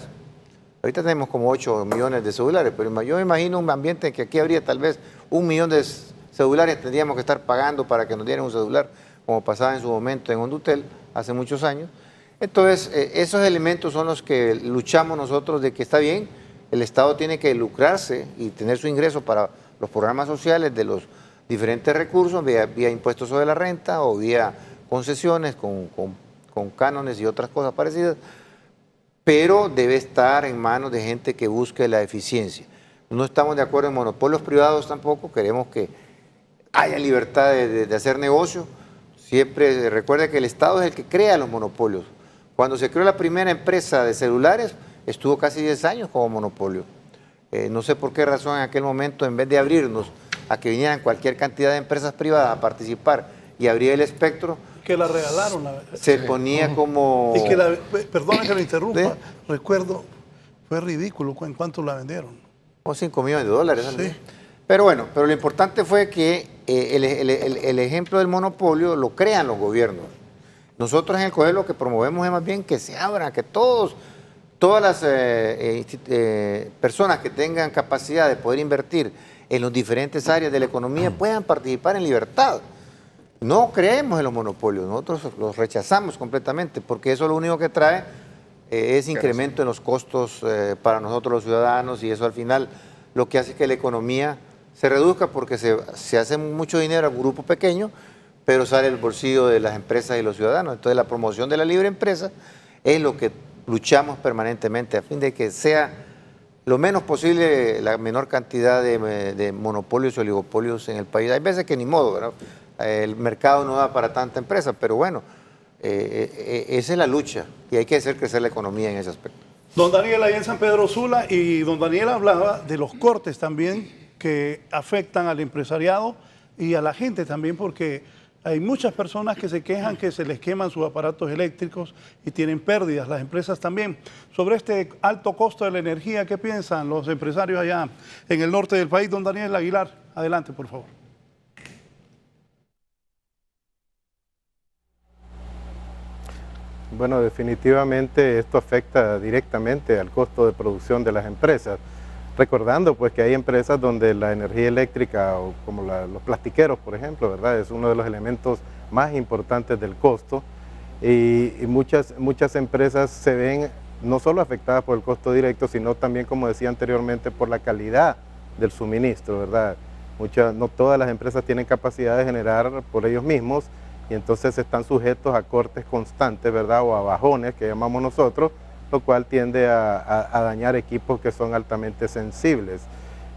Ahorita tenemos como 8 millones de celulares, pero yo me imagino un ambiente en que aquí habría tal vez 1 millón de celulares, tendríamos que estar pagando para que nos dieran un celular, como pasaba en su momento en Ondutel, hace muchos años. Entonces, esos elementos son los que luchamos nosotros de que está bien, el Estado tiene que lucrarse y tener su ingreso para los programas sociales de los diferentes recursos, vía impuestos sobre la renta o vía concesiones con cánones y otras cosas parecidas, pero debe estar en manos de gente que busque la eficiencia. No estamos de acuerdo en monopolios privados tampoco, queremos que haya libertad de hacer negocio. Siempre recuerde que el Estado es el que crea los monopolios. Cuando se creó la primera empresa de celulares, estuvo casi 10 años como monopolio. No sé por qué razón en aquel momento, en vez de abrirnos a que vinieran cualquier cantidad de empresas privadas a participar y abrir el espectro, que la regalaron. Se ponía como... Y que perdona que lo interrumpa, recuerdo, fue ridículo en cuánto la vendieron. Como $5 millones. Sí. Pero bueno, pero lo importante fue que el ejemplo del monopolio lo crean los gobiernos. Nosotros en el COE lo que promovemos es más bien que se abran, que todas las personas que tengan capacidad de poder invertir en las diferentes áreas de la economía puedan participar en libertad. No creemos en los monopolios, nosotros los rechazamos completamente, porque eso lo único que trae es incremento en los costos para nosotros los ciudadanos, y eso al final lo que hace es que la economía se reduzca, porque se hace mucho dinero a un grupo pequeño, pero sale del bolsillo de las empresas y los ciudadanos. Entonces la promoción de la libre empresa es lo que luchamos permanentemente, a fin de que sea lo menos posible la menor cantidad de monopolios y oligopolios en el país. Hay veces que ni modo, ¿verdad? El mercado no da para tanta empresa, pero bueno, esa es la lucha y hay que hacer crecer la economía en ese aspecto. Don Daniel, ahí en San Pedro Sula, y don Daniel hablaba de los cortes también que afectan al empresariado y a la gente también, porque hay muchas personas que se quejan que se les queman sus aparatos eléctricos y tienen pérdidas, las empresas también. Sobre este alto costo de la energía, ¿qué piensan los empresarios allá en el norte del país? Don Daniel Aguilar, adelante, por favor. Bueno, definitivamente esto afecta directamente al costo de producción de las empresas. Recordando pues que hay empresas donde la energía eléctrica, o como los plastiqueros, por ejemplo, ¿verdad?, es uno de los elementos más importantes del costo, y muchas empresas se ven no solo afectadas por el costo directo, sino también, como decía anteriormente, por la calidad del suministro, ¿verdad? No todas las empresas tienen capacidad de generar por ellos mismos, y entonces están sujetos a cortes constantes, ¿verdad?, o a bajones, que llamamos nosotros, lo cual tiende a dañar equipos que son altamente sensibles.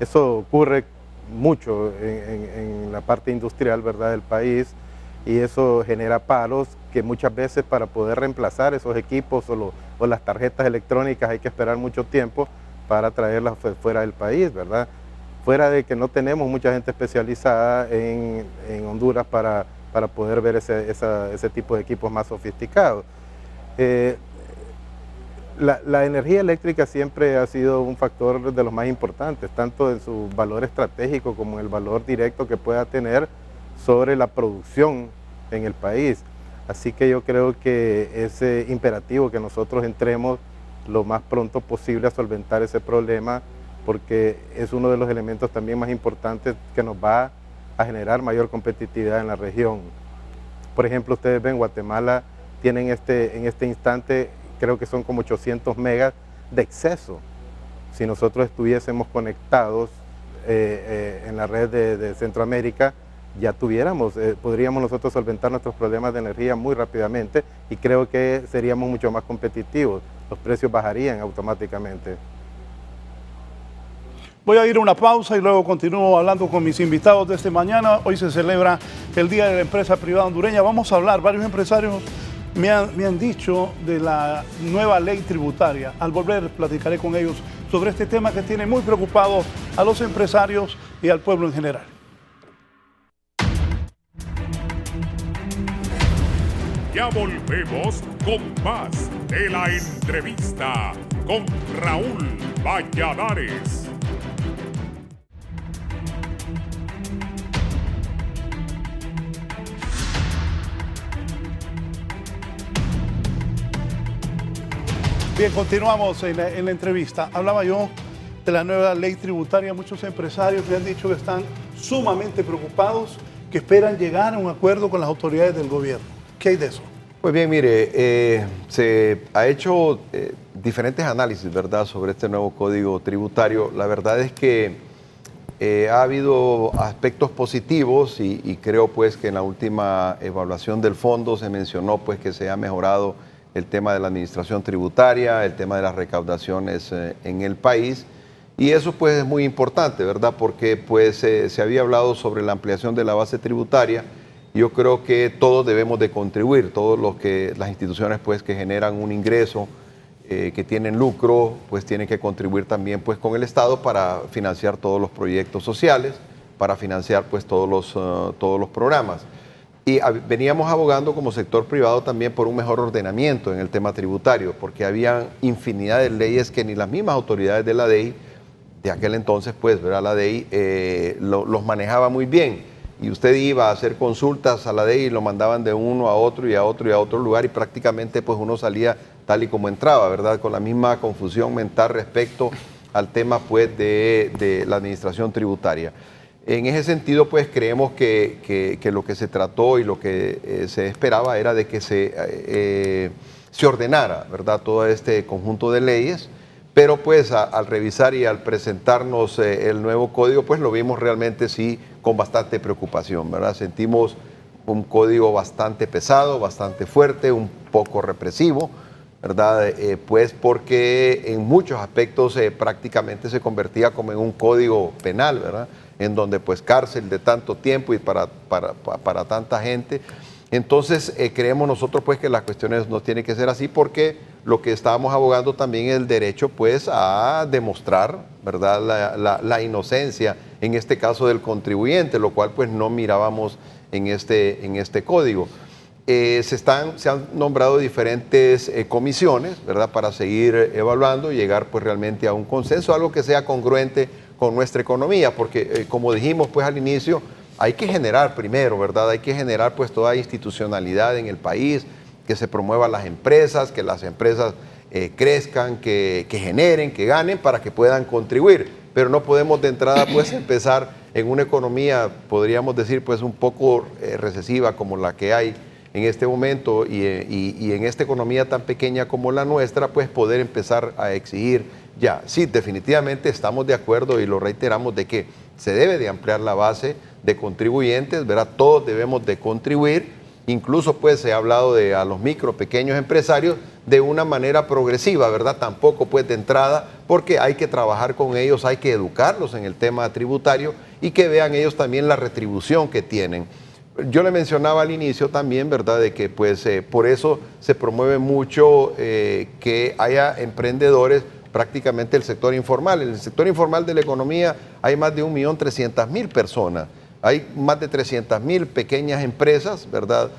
Eso ocurre mucho en la parte industrial, ¿verdad?, del país, y eso genera paros que muchas veces para poder reemplazar esos equipos o las tarjetas electrónicas hay que esperar mucho tiempo para traerlas fuera del país, ¿verdad? Fuera de que no tenemos mucha gente especializada en Honduras para poder ver ese tipo de equipos más sofisticados. La energía eléctrica siempre ha sido un factor de los más importantes, tanto en su valor estratégico como en el valor directo que pueda tener sobre la producción en el país. Así que yo creo que es imperativo que nosotros entremos lo más pronto posible a solventar ese problema, porque es uno de los elementos también más importantes que nos va a generar mayor competitividad en la región. Por ejemplo, ustedes ven, Guatemala tienen en este instante, creo que son como 800 megas de exceso. Si nosotros estuviésemos conectados en la red de Centroamérica, ya podríamos nosotros solventar nuestros problemas de energía muy rápidamente, y creo que seríamos mucho más competitivos. Los precios bajarían automáticamente. Voy a ir a una pausa y luego continúo hablando con mis invitados de esta mañana. Hoy se celebra el Día de la Empresa Privada Hondureña. Vamos a hablar, varios empresarios me han dicho de la nueva ley tributaria. Al volver platicaré con ellos sobre este tema que tiene muy preocupados a los empresarios y al pueblo en general. Ya volvemos con más de la entrevista con Raúl Valladares. Bien, continuamos en la entrevista. Hablaba yo de la nueva ley tributaria. Muchos empresarios me han dicho que están sumamente preocupados, que esperan llegar a un acuerdo con las autoridades del gobierno. ¿Qué hay de eso? Pues bien, mire, se ha hecho diferentes análisis, ¿verdad?, sobre este nuevo código tributario. La verdad es que ha habido aspectos positivos y creo pues que en la última evaluación del fondo se mencionó pues que se ha mejorado el tema de la administración tributaria, el tema de las recaudaciones en el país, y eso pues es muy importante, ¿verdad?, porque pues se había hablado sobre la ampliación de la base tributaria. Yo creo que todos debemos de contribuir, todos las instituciones pues que generan un ingreso, que tienen lucro, pues tienen que contribuir también pues con el Estado para financiar todos los proyectos sociales, para financiar pues todos los programas. Y veníamos abogando como sector privado también por un mejor ordenamiento en el tema tributario, porque había infinidad de leyes que ni las mismas autoridades de la DEI, de aquel entonces pues, ¿verdad?, la DEI los manejaba muy bien. Y usted iba a hacer consultas a la DEI y lo mandaban de uno a otro y a otro y a otro lugar, y prácticamente pues uno salía tal y como entraba, ¿verdad?, con la misma confusión mental respecto al tema pues de la administración tributaria. En ese sentido pues creemos que lo que se trató y lo que se esperaba era de que se ordenara, ¿verdad?, todo este conjunto de leyes, pero pues al revisar y al presentarnos el nuevo código pues lo vimos realmente sí con bastante preocupación, ¿verdad? Sentimos un código bastante pesado, bastante fuerte, un poco represivo, ¿verdad? Pues porque en muchos aspectos prácticamente se convertía como en un código penal, ¿verdad?, en donde pues cárcel de tanto tiempo y para tanta gente. Entonces creemos nosotros pues que las cuestiones no tienen que ser así, porque lo que estábamos abogando también es el derecho pues a demostrar, ¿verdad?, la inocencia, en este caso del contribuyente, lo cual pues no mirábamos en este código. Se han nombrado diferentes comisiones, ¿verdad?, para seguir evaluando y llegar pues realmente a un consenso, algo que sea congruente con nuestra economía, porque como dijimos pues al inicio, hay que generar primero, ¿verdad?, hay que generar pues toda institucionalidad en el país, que se promuevan las empresas, que las empresas crezcan, que generen, que ganen para que puedan contribuir, pero no podemos de entrada pues empezar en una economía, podríamos decir pues un poco recesiva como la que hay en este momento y en esta economía tan pequeña como la nuestra, pues poder empezar a exigir ya. Sí, definitivamente estamos de acuerdo y lo reiteramos de que se debe de ampliar la base de contribuyentes, ¿verdad? Todos debemos de contribuir, incluso pues se ha hablado de a los micro, pequeños empresarios de una manera progresiva, ¿verdad? Tampoco pues de entrada, porque hay que trabajar con ellos, hay que educarlos en el tema tributario y que vean ellos también la retribución que tienen. Yo le mencionaba al inicio también, ¿verdad?, de que pues por eso se promueve mucho que haya emprendedores, prácticamente el sector informal. En el sector informal de la economía hay más de 1.300.000 personas. Hay más de 300.000 pequeñas empresas, ¿verdad?,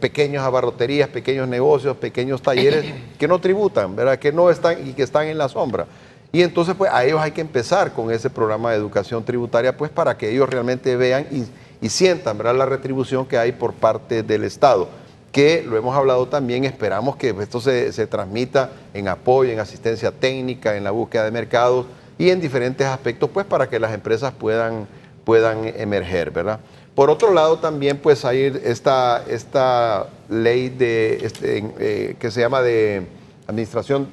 pequeñas abarroterías, pequeños negocios, pequeños talleres que no tributan, ¿verdad?, que no están y que están en la sombra. Y entonces pues a ellos hay que empezar con ese programa de educación tributaria pues para que ellos realmente vean y sientan, ¿verdad?, la retribución que hay por parte del Estado, que lo hemos hablado también, esperamos que esto se transmita en apoyo, en asistencia técnica, en la búsqueda de mercados y en diferentes aspectos pues para que las empresas puedan emerger, ¿verdad? Por otro lado también pues hay esta ley que se llama de administración,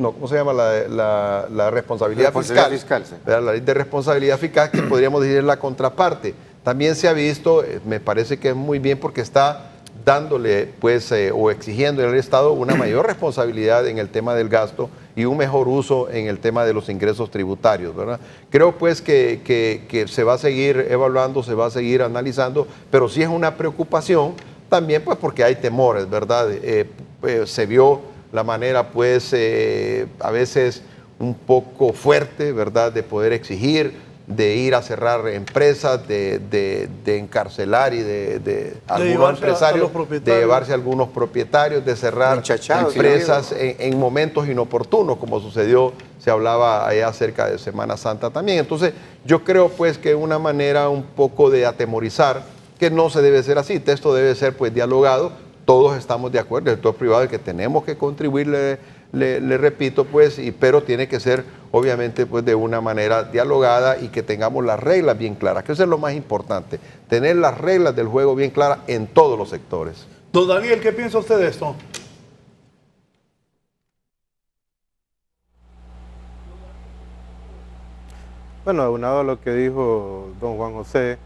¿cómo se llama? La responsabilidad fiscal, sí. La ley de responsabilidad fiscal, que podríamos decir es la contraparte. También se ha visto, me parece que es muy bien porque está dándole pues o exigiendo al Estado una mayor responsabilidad en el tema del gasto y un mejor uso en el tema de los ingresos tributarios, ¿verdad? Creo pues que se va a seguir evaluando, se va a seguir analizando, pero sí es una preocupación también pues porque hay temores, ¿verdad? Se vio la manera pues a veces un poco fuerte, ¿verdad?, de poder exigir, de ir a cerrar empresas, de encarcelar y de algunos empresarios, de llevarse a algunos propietarios, de cerrar empresas en momentos inoportunos, como sucedió, se hablaba allá cerca de Semana Santa también. Entonces, yo creo pues que una manera un poco de atemorizar, que no se debe ser así, esto debe ser pues dialogado, todos estamos de acuerdo, el sector privado, el que tenemos que contribuir, le repito, pues, pero tiene que ser, obviamente, pues, de una manera dialogada y que tengamos las reglas bien claras, que eso es lo más importante, tener las reglas del juego bien claras en todos los sectores. Don Daniel, ¿qué piensa usted de esto? Bueno, aunado a lo que dijo don Juan José,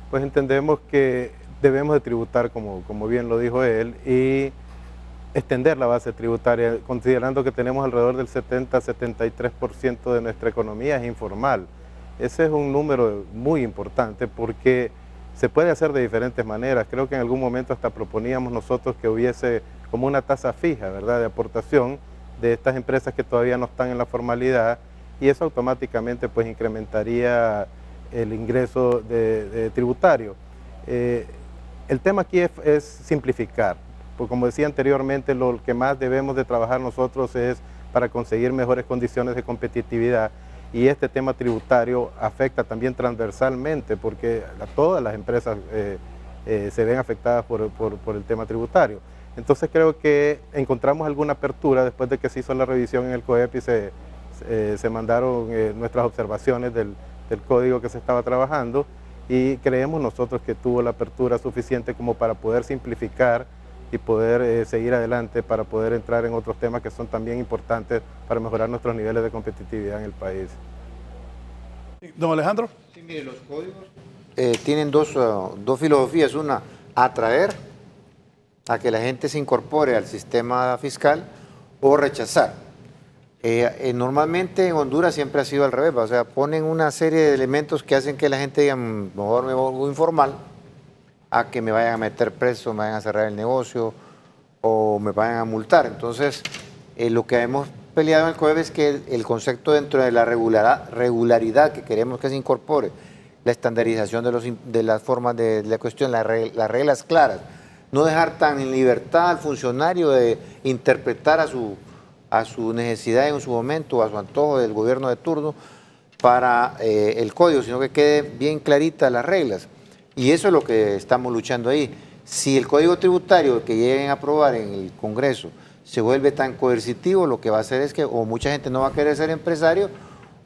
pues entendemos que debemos de tributar, como bien lo dijo él, y extender la base tributaria, considerando que tenemos alrededor del 70-73% de nuestra economía es informal. Ese es un número muy importante porque se puede hacer de diferentes maneras. Creo que en algún momento hasta proponíamos nosotros que hubiese como una tasa fija, ¿verdad?, de aportación de estas empresas que todavía no están en la formalidad, y eso automáticamente pues incrementaría el ingreso de tributario. El tema aquí es simplificar, porque como decía anteriormente, lo que más debemos de trabajar nosotros es para conseguir mejores condiciones de competitividad, y este tema tributario afecta también transversalmente, porque todas las empresas se ven afectadas por el tema tributario. Entonces creo que encontramos alguna apertura después de que se hizo la revisión en el COEP y se mandaron nuestras observaciones del código que se estaba trabajando, y creemos nosotros que tuvo la apertura suficiente como para poder simplificar y poder seguir adelante, para poder entrar en otros temas que son también importantes para mejorar nuestros niveles de competitividad en el país. Don Alejandro. Sí, mire, los códigos tienen dos filosofías: una, atraer a que la gente se incorpore al sistema fiscal, o rechazar. Normalmente en Honduras siempre ha sido al revés, o sea, ponen una serie de elementos que hacen que la gente diga, mejor me vuelvo informal, a que me vayan a meter preso, me vayan a cerrar el negocio o me vayan a multar. Entonces, lo que hemos peleado en el COEP es que el concepto dentro de la regularidad que queremos que se incorpore, la estandarización de las formas de la cuestión, las reglas claras, no dejar tan en libertad al funcionario de interpretar a su necesidad en su momento, a su antojo del gobierno de turno para el código, sino que quede bien claritas las reglas. Y eso es lo que estamos luchando ahí. Si el código tributario que lleguen a aprobar en el Congreso se vuelve tan coercitivo, lo que va a hacer es que o mucha gente no va a querer ser empresario,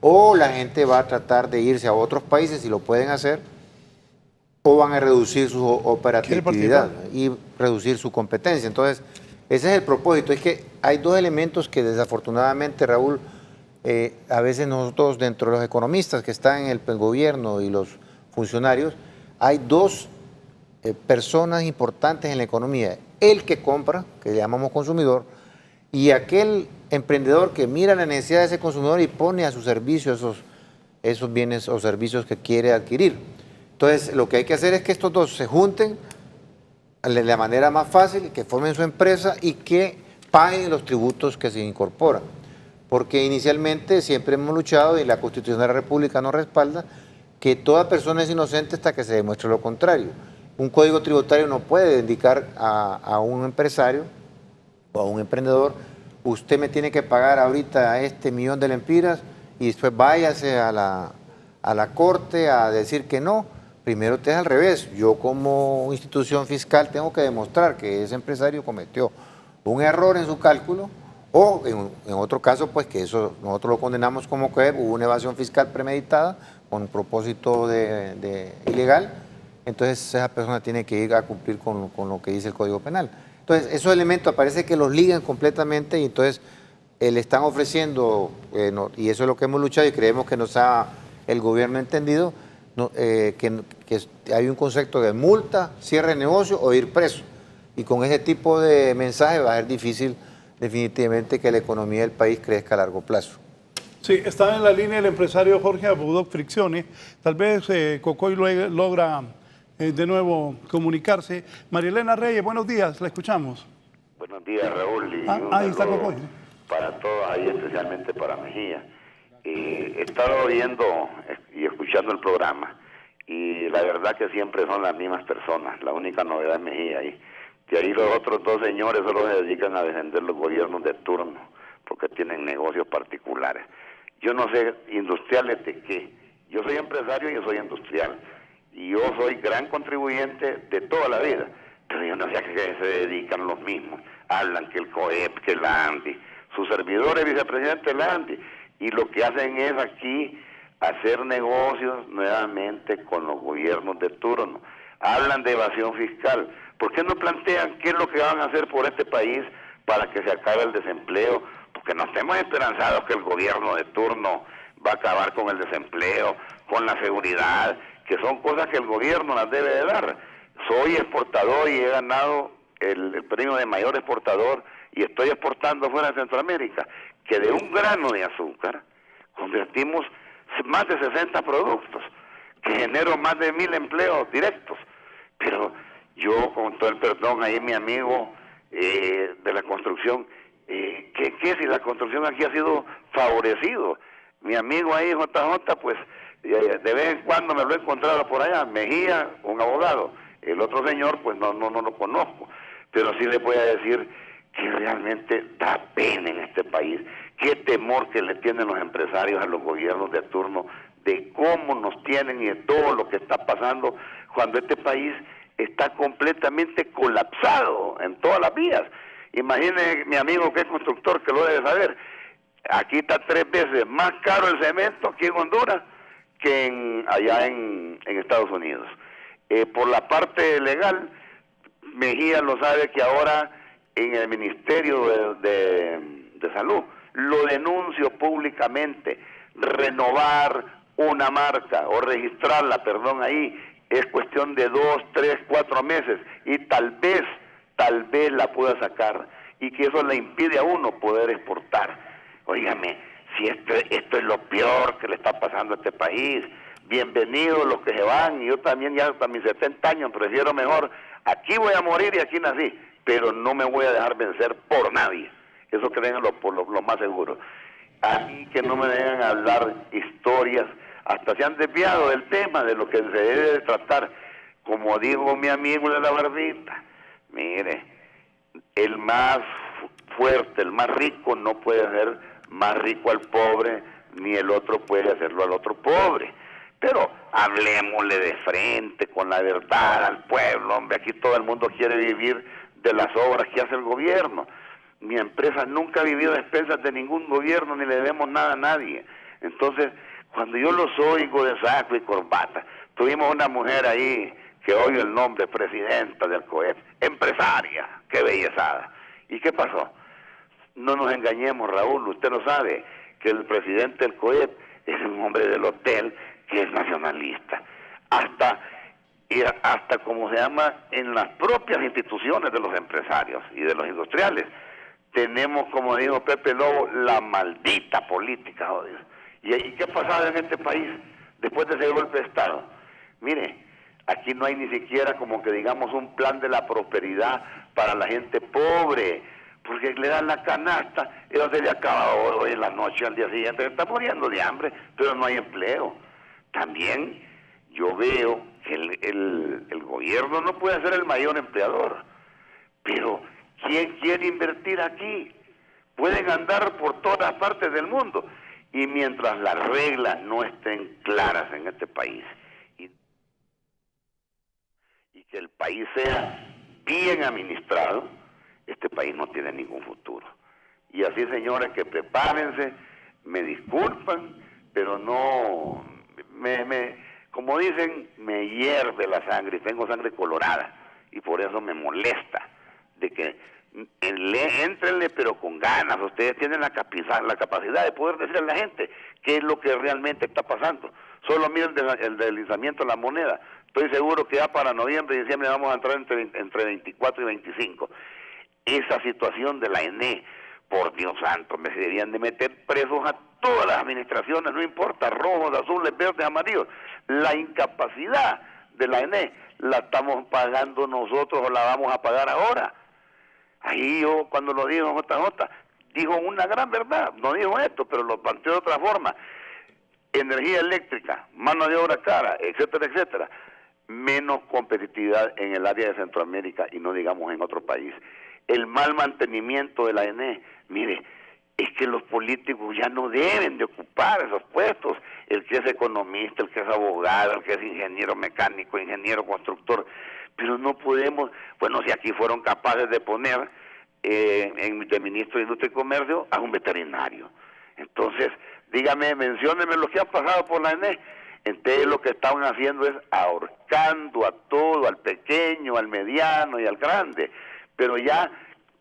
o la gente va a tratar de irse a otros países si lo pueden hacer, o van a reducir su operatividad y reducir su competencia. Entonces, ese es el propósito. Es que hay dos elementos que desafortunadamente, Raúl, a veces nosotros dentro de los economistas que están en el gobierno y los funcionarios, hay dos personas importantes en la economía: el que compra, que le llamamos consumidor, y aquel emprendedor que mira la necesidad de ese consumidor y pone a su servicio esos bienes o servicios que quiere adquirir. Entonces, lo que hay que hacer es que estos dos se junten de la manera más fácil, que formen su empresa y que paguen los tributos que se incorporan. Porque inicialmente siempre hemos luchado, y la Constitución de la República nos respalda, que toda persona es inocente hasta que se demuestre lo contrario. Un código tributario no puede indicar a un empresario o a un emprendedor: usted me tiene que pagar ahorita este millón de lempiras, y después váyase a la corte a decir que no. Primero usted es al revés. Yo como institución fiscal tengo que demostrar que ese empresario cometió un error en su cálculo, o en otro caso, pues que eso nosotros lo condenamos como que hubo una evasión fiscal premeditada con propósito de ilegal. Entonces esa persona tiene que ir a cumplir con lo que dice el Código Penal. Entonces esos elementos parece que los ligan completamente, y entonces le están ofreciendo, y eso es lo que hemos luchado y creemos que nos ha el gobierno entendido, que hay un concepto de multa, cierre de negocio o ir preso. Y con ese tipo de mensaje va a ser difícil definitivamente que la economía del país crezca a largo plazo. Sí, está en la línea el empresario Jorge Abudoc Friccioni. Tal vez Cocoy logra de nuevo comunicarse. María Elena Reyes, buenos días, la escuchamos. Buenos días, Raúl. Y ahí está Cocoy. Para todos ahí, especialmente para Mejía. He estado oyendo y escuchando el programa, y la verdad que siempre son las mismas personas. La única novedad es Mejía ahí. Que ahí los otros dos señores solo se dedican a defender los gobiernos de turno, porque tienen negocios particulares. Yo no sé industriales de qué. Yo soy empresario y yo soy industrial, y yo soy gran contribuyente de toda la vida, pero yo no sé a qué se dedican los mismos. Hablan que el COEP, que la ANDI, su servidor es vicepresidente de la ANDI, y lo que hacen es aquí hacer negocios nuevamente con los gobiernos de turno. Hablan de evasión fiscal. ¿Por qué no plantean qué es lo que van a hacer por este país para que se acabe el desempleo? Porque no estemos esperanzados que el gobierno de turno va a acabar con el desempleo, con la seguridad, que son cosas que el gobierno las debe de dar. Soy exportador y he ganado el premio de mayor exportador y estoy exportando fuera de Centroamérica, que de un grano de azúcar convertimos más de 60 productos, que genero más de 1000 empleos directos. Pero yo, con todo el perdón, ahí mi amigo de la construcción, ¿qué si la construcción aquí ha sido favorecido? Mi amigo ahí, JJ, pues de vez en cuando me lo he encontrado por allá, Mejía, un abogado. El otro señor, pues no lo conozco, pero sí le voy a decir que realmente da pena en este país. Qué temor que le tienen los empresarios a los gobiernos de turno, de cómo nos tienen y de todo lo que está pasando, cuando este país está completamente colapsado en todas las vías. Imagine mi amigo que es constructor, que lo debe saber, aquí está 3 veces más caro el cemento aquí en Honduras que allá en Estados Unidos. Por la parte legal, Mejía lo sabe que ahora en el Ministerio de Salud lo denuncio públicamente. Renovar una marca o registrarla, perdón, ahí es cuestión de 2, 3, 4 meses y tal vez la pueda sacar, y que eso le impide a uno poder exportar. Óigame, si esto es lo peor que le está pasando a este país. Bienvenidos los que se van, y yo también ya hasta mis 70 años prefiero mejor, aquí voy a morir y aquí nací, pero no me voy a dejar vencer por nadie. Eso créanlo por lo más seguro. A mí que no me dejan hablar historias, hasta se han desviado del tema, de lo que se debe de tratar. Como dijo mi amigo de la barbita, mire, el más fuerte, el más rico no puede hacer más rico al pobre, ni el otro puede hacerlo al otro pobre. Pero hablemosle de frente, con la verdad al pueblo, hombre, aquí todo el mundo quiere vivir de las obras que hace el gobierno. Mi empresa nunca ha vivido a expensas de ningún gobierno, ni le debemos nada a nadie. Entonces, cuando yo los oigo de saco y corbata, tuvimos una mujer ahí que oye el nombre, presidenta del COEP, empresaria, qué bellezada. ¿Y qué pasó? No nos engañemos, Raúl, usted no sabe que el presidente del COEP es un hombre del hotel que es nacionalista. Hasta como se llama, en las propias instituciones de los empresarios y de los industriales, tenemos, como dijo Pepe Lobo, la maldita política, joder. ¿Y qué ha pasado en este país después de ese golpe de Estado? Mire, aquí no hay ni siquiera como que digamos un plan de la prosperidad para la gente pobre, porque le dan la canasta, y se le acaba hoy en la noche, al día siguiente, se está muriendo de hambre, pero no hay empleo. También yo veo que el gobierno no puede ser el mayor empleador, pero ¿quién quiere invertir aquí? Pueden andar por todas partes del mundo, y mientras las reglas no estén claras en este país y que el país sea bien administrado, este país no tiene ningún futuro. Y así, señores, que prepárense, me disculpan, pero no, como dicen, me hierve la sangre, y tengo sangre colorada, y por eso me molesta, de que éntrenle pero con ganas. Ustedes tienen la capacidad de poder decirle a la gente qué es lo que realmente está pasando. Solo miren el deslizamiento de la moneda. Estoy seguro que ya para noviembre y diciembre vamos a entrar entre 24 y 25. Esa situación de la ENE, por Dios santo, me deberían de meter presos a todas las administraciones, no importa, rojos, azules, verdes, amarillos. La incapacidad de la ENE la estamos pagando nosotros o la vamos a pagar ahora. Ahí yo, cuando lo dijo JJ, dijo una gran verdad, no dijo esto, pero lo planteó de otra forma. Energía eléctrica, mano de obra cara, etcétera, etcétera. Menos competitividad en el área de Centroamérica y no digamos en otro país. El mal mantenimiento de la ENE, mire, es que los políticos ya no deben de ocupar esos puestos. El que es economista, el que es abogado, el que es ingeniero mecánico, ingeniero constructor, pero no podemos, bueno, si aquí fueron capaces de poner de ministro de Industria y Comercio a un veterinario. Entonces, dígame, mencióneme lo que ha pasado por la ENE. Entonces lo que estaban haciendo es ahorcando a todo, al pequeño, al mediano y al grande. Pero ya,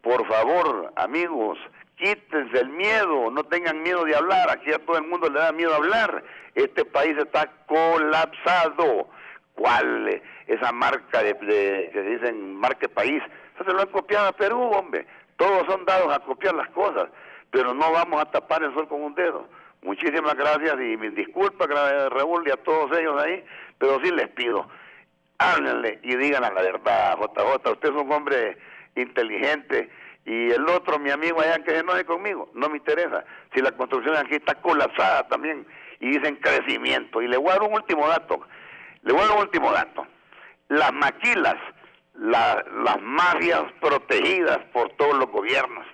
por favor, amigos, quítense el miedo, no tengan miedo de hablar. Aquí a todo el mundo le da miedo hablar. Este país está colapsado. ¿Cuál? Esa marca que dicen marca país, eso se lo han copiado a Perú, hombre. Todos son dados a copiar las cosas, pero no vamos a tapar el sol con un dedo. Muchísimas gracias y mis disculpas, Raúl, y a todos ellos ahí, pero sí les pido, háblenle y digan la verdad, JJ, usted es un hombre inteligente, y el otro, mi amigo allá, que se enoje conmigo, no me interesa. Si la construcción aquí está colapsada también, y dicen crecimiento, y le voy a dar un último dato, las maquilas, las mafias protegidas por todos los gobiernos,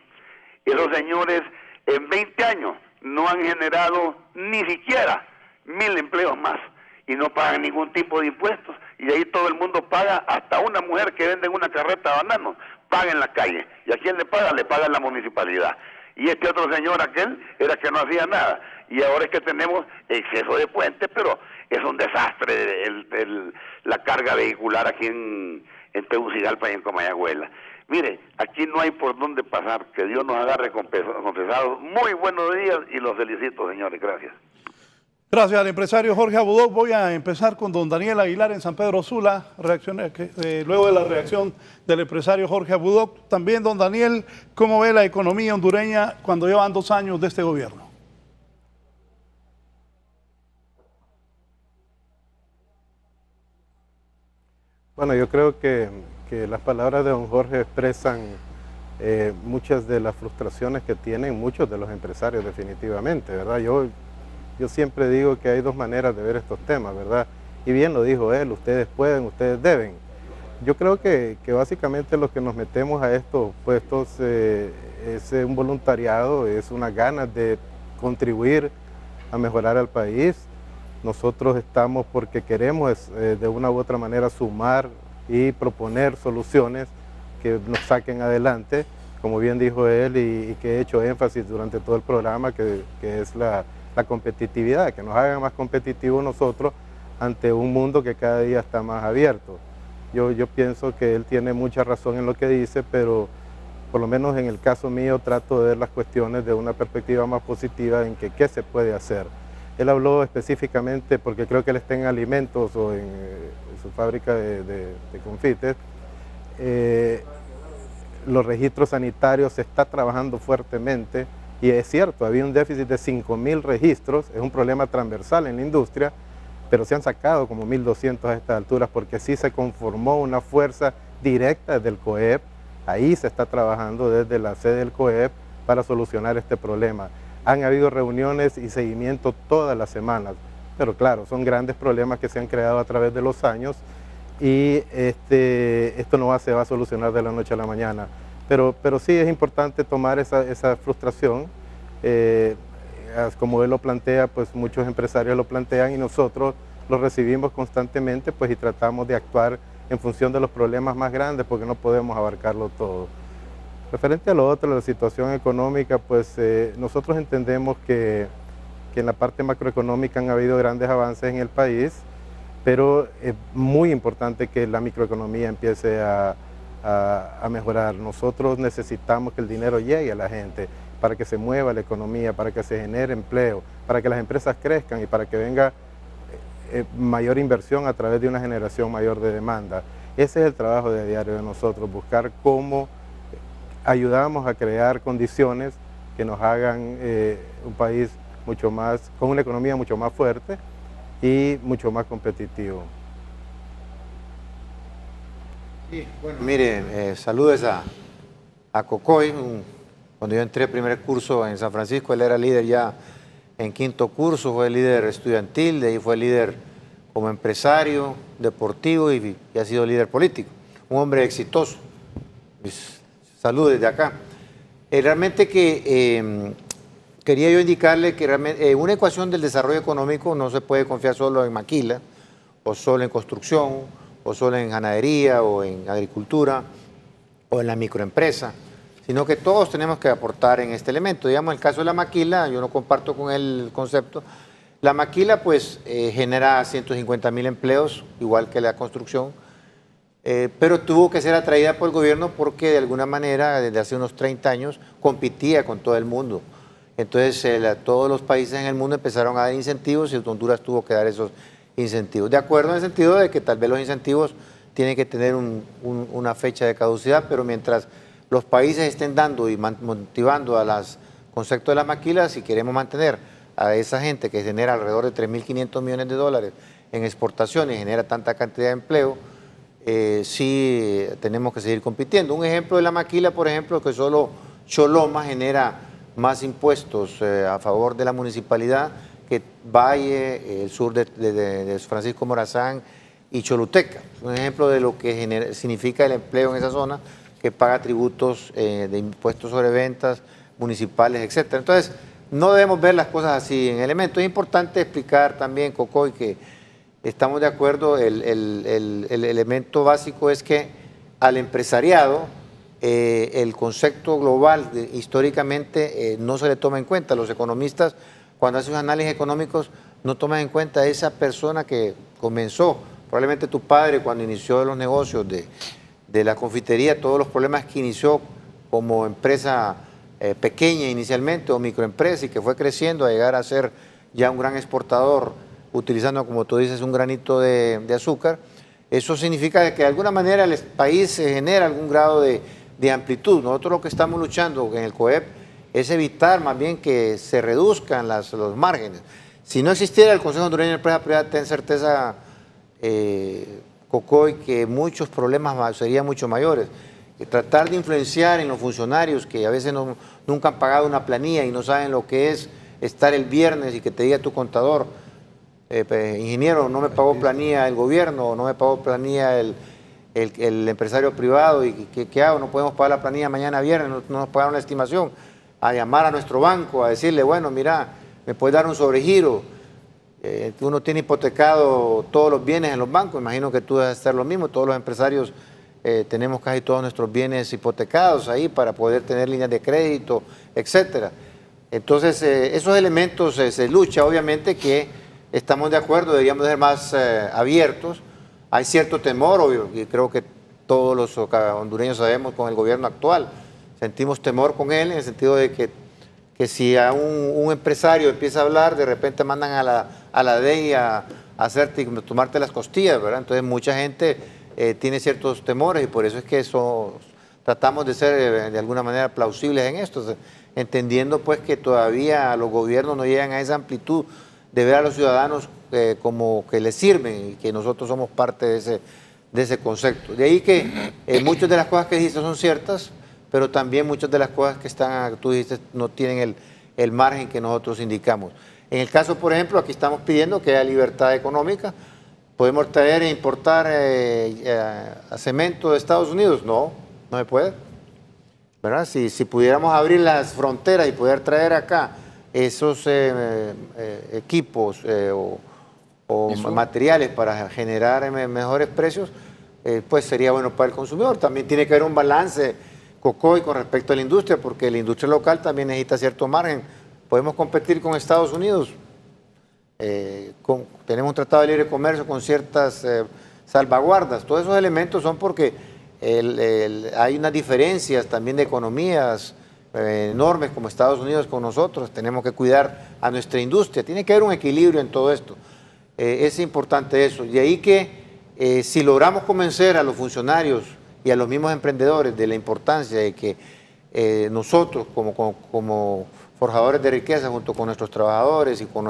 esos señores en 20 años no han generado ni siquiera 1000 empleos más y no pagan ningún tipo de impuestos, y ahí todo el mundo paga, hasta una mujer que vende en una carreta de bananos paga en la calle, y a quién le paga la municipalidad. Y este otro señor, aquel, era que no hacía nada, y ahora es que tenemos exceso de puentes, pero es un desastre la carga vehicular aquí en Tegucigalpa y en Comayagüela. Mire, aquí no hay por dónde pasar, que Dios nos agarre confesados. Muy buenos días y los felicito, señores, gracias. Gracias al empresario Jorge Abudó. Voy a empezar con don Daniel Aguilar en San Pedro Sula, luego de la reacción del empresario Jorge Abudó. También, don Daniel, ¿cómo ve la economía hondureña cuando llevan 2 años de este gobierno? Bueno, yo creo que las palabras de don Jorge expresan muchas de las frustraciones que tienen muchos de los empresarios definitivamente, ¿verdad? Yo siempre digo que hay 2 maneras de ver estos temas, ¿verdad? Y bien lo dijo él, ustedes pueden, ustedes deben. Yo creo que básicamente los que nos metemos a estos puestos es un voluntariado, es una ganas de contribuir a mejorar al país. Nosotros estamos porque queremos de una u otra manera sumar y proponer soluciones que nos saquen adelante, como bien dijo él y que he hecho énfasis durante todo el programa, que es la competitividad, que nos haga más competitivos nosotros ante un mundo que cada día está más abierto. Yo pienso que él tiene mucha razón en lo que dice, pero por lo menos en el caso mío trato de ver las cuestiones de una perspectiva más positiva en que qué se puede hacer. Él habló específicamente, porque creo que él está en alimentos o en su fábrica de confites, los registros sanitarios se está trabajando fuertemente y es cierto, había un déficit de 5.000 registros, es un problema transversal en la industria, pero se han sacado como 1.200 a estas alturas porque sí se conformó una fuerza directa del COEP, ahí se está trabajando desde la sede del COEP para solucionar este problema. Han habido reuniones y seguimiento todas las semanas, pero claro, son grandes problemas que se han creado a través de los años y esto no se va a solucionar de la noche a la mañana. Pero sí es importante tomar esa frustración, como él lo plantea, pues muchos empresarios lo plantean y nosotros lo recibimos constantemente pues, y tratamos de actuar en función de los problemas más grandes porque no podemos abarcarlo todo. Referente a lo otro, la situación económica, pues nosotros entendemos que en la parte macroeconómica han habido grandes avances en el país, pero es muy importante que la microeconomía empiece a mejorar. Nosotros necesitamos que el dinero llegue a la gente para que se mueva la economía, para que se genere empleo, para que las empresas crezcan y para que venga mayor inversión a través de una generación mayor de demanda. Ese es el trabajo de diario de nosotros, buscar cómo ayudamos a crear condiciones que nos hagan un país mucho más, con una economía mucho más fuerte y mucho más competitivo. Sí, bueno, mire, saludos a Cocoy. Cuando yo entré primer curso en San Francisco, él era líder ya en 5º curso, fue líder estudiantil, de ahí fue líder como empresario, deportivo y ha sido líder político. Un hombre exitoso. Saludos desde acá. Realmente que quería yo indicarle que realmente una ecuación del desarrollo económico no se puede confiar solo en maquila, o solo en construcción, o solo en ganadería o en agricultura o en la microempresa, sino que todos tenemos que aportar en este elemento. Digamos, el caso de la maquila, yo no comparto con él el concepto. La maquila pues genera 150.000 empleos, igual que la construcción, pero tuvo que ser atraída por el gobierno porque de alguna manera desde hace unos 30 años competía con todo el mundo. Entonces todos los países en el mundo empezaron a dar incentivos y Honduras tuvo que dar esos incentivos. De acuerdo en el sentido de que tal vez los incentivos tienen que tener una fecha de caducidad, pero mientras los países estén dando y motivando a los conceptos de la maquila, si queremos mantener a esa gente que genera alrededor de 3.500 millones de dólares en exportaciones y genera tanta cantidad de empleo, sí tenemos que seguir compitiendo. Un ejemplo de la maquila, por ejemplo, que solo Choloma genera más impuestos a favor de la municipalidad que Valle, el sur de Francisco Morazán y Choluteca. Un ejemplo de lo que significa el empleo en esa zona, que paga tributos de impuestos sobre ventas municipales, etcétera. Entonces, no debemos ver las cosas así en elementos. Es importante explicar también, Cocoy, que estamos de acuerdo, el elemento básico es que al empresariado el concepto global históricamente no se le toma en cuenta. Los economistas, cuando hacen análisis económicos, no toman en cuenta a esa persona que comenzó, probablemente tu padre cuando inició los negocios de la confitería, todos los problemas que inició como empresa pequeña inicialmente o microempresa y que fue creciendo a llegar a ser ya un gran exportador, utilizando, como tú dices, un granito de azúcar. Eso significa que de alguna manera el país se genera algún grado de amplitud. Nosotros lo que estamos luchando en el COEP es evitar más bien que se reduzcan los márgenes. Si no existiera el Consejo Hondureño de Empresa Privada, ten certeza, Cocoy, que muchos problemas serían mucho mayores. Tratar de influenciar en los funcionarios que a veces nunca han pagado una planilla y no saben lo que es estar el viernes y que te diga tu contador, ingeniero, no me pagó planilla el gobierno, no me pagó planilla el empresario privado, y ¿qué hago? No podemos pagar la planilla mañana viernes, no nos pagaron la estimación. A llamar a nuestro banco, a decirle, bueno, mira, me puedes dar un sobregiro. Uno tiene hipotecado todos los bienes en los bancos, imagino que tú debes hacer lo mismo, todos los empresarios tenemos casi todos nuestros bienes hipotecados ahí para poder tener líneas de crédito, etcétera. Entonces, esos elementos se lucha, obviamente que estamos de acuerdo, deberíamos ser más abiertos. Hay cierto temor, obvio, y creo que todos los hondureños sabemos con el gobierno actual, sentimos temor con él en el sentido de que si a un empresario empieza a hablar, de repente mandan a la DEI a tomarte las costillas, ¿verdad? Entonces mucha gente tiene ciertos temores y por eso es que tratamos de ser de alguna manera plausibles en esto, entendiendo pues que todavía los gobiernos no llegan a esa amplitud de ver a los ciudadanos como que les sirven y que nosotros somos parte de ese concepto. De ahí que muchas de las cosas que dijiste son ciertas, pero también muchas de las cosas que tú dijiste no tienen el margen que nosotros indicamos. En el caso, por ejemplo, aquí estamos pidiendo que haya libertad económica. ¿Podemos traer e importar cemento de Estados Unidos? No, no se puede. ¿Verdad? Si pudiéramos abrir las fronteras y poder traer acá esos equipos o materiales para generar mejores precios, pues sería bueno para el consumidor. También tiene que haber un balance, Cocoy, con respecto a la industria, porque la industria local también necesita cierto margen. Podemos competir con Estados Unidos. Tenemos un tratado de libre comercio con ciertas salvaguardas. Todos esos elementos son porque hay unas diferencias también de economías enormes como Estados Unidos con nosotros. Tenemos que cuidar a nuestra industria. Tiene que haber un equilibrio en todo esto. Es importante eso. Y ahí que si logramos convencer a los funcionarios y a los mismos emprendedores de la importancia de que nosotros como forjadores de riqueza junto con nuestros trabajadores y con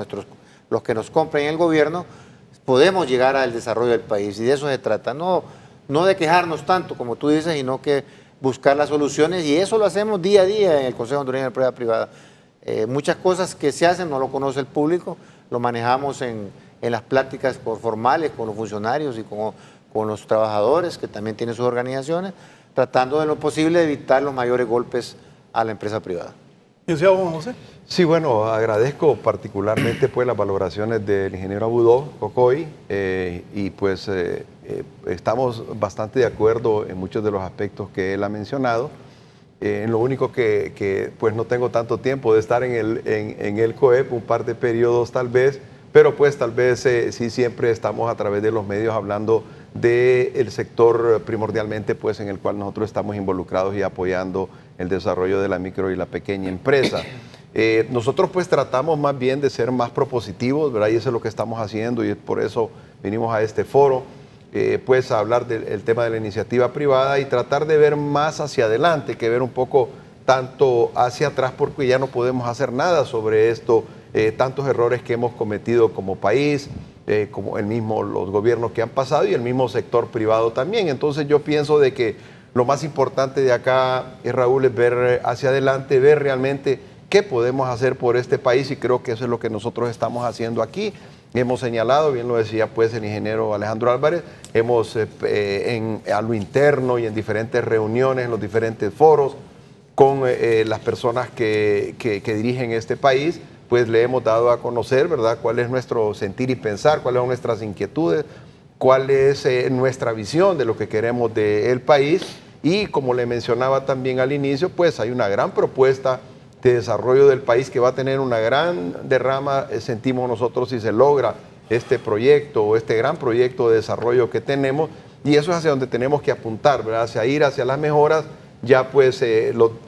los que nos compran en el gobierno, podemos llegar al desarrollo del país y de eso se trata, no de quejarnos tanto como tú dices, sino que buscar las soluciones y eso lo hacemos día a día en el Consejo Hondureño de Empresa Privada. Muchas cosas que se hacen no lo conoce el público, lo manejamos en las pláticas formales con los funcionarios y con los trabajadores que también tienen sus organizaciones, tratando de lo posible de evitar los mayores golpes a la empresa privada. Licenciado Juan José. Sí, bueno, agradezco particularmente pues las valoraciones del ingeniero Abudó, Cocoy, y pues estamos bastante de acuerdo en muchos de los aspectos que él ha mencionado. En lo único que pues no tengo tanto tiempo de estar en el COEP, un par de periodos tal vez, pero pues tal vez sí siempre estamos a través de los medios hablando del sector primordialmente pues en el cual nosotros estamos involucrados y apoyando el desarrollo de la micro y la pequeña empresa. Nosotros pues tratamos más bien de ser más propositivos, ¿verdad? Y eso es lo que estamos haciendo y por eso vinimos a este foro, pues a hablar del tema de la iniciativa privada y tratar de ver más hacia adelante que ver un poco tanto hacia atrás, porque ya no podemos hacer nada sobre esto, tantos errores que hemos cometido como país, como los gobiernos que han pasado y el mismo sector privado también. Entonces yo pienso de que lo más importante de acá, Raúl, es ver hacia adelante, ver realmente qué podemos hacer por este país y creo que eso es lo que nosotros estamos haciendo aquí. Hemos señalado, bien lo decía pues el ingeniero Alejandro Álvarez, hemos a lo interno y en diferentes reuniones, en los diferentes foros, con las personas que dirigen este país, pues le hemos dado a conocer, ¿verdad?, cuál es nuestro sentir y pensar, cuáles son nuestras inquietudes, cuál es nuestra visión de lo que queremos del país y como le mencionaba también al inicio, pues hay una gran propuesta de desarrollo del país que va a tener una gran derrama, sentimos nosotros, si se logra este proyecto o este gran proyecto de desarrollo que tenemos y eso es hacia donde tenemos que apuntar, ¿verdad?, hacia ir hacia las mejoras. Ya pues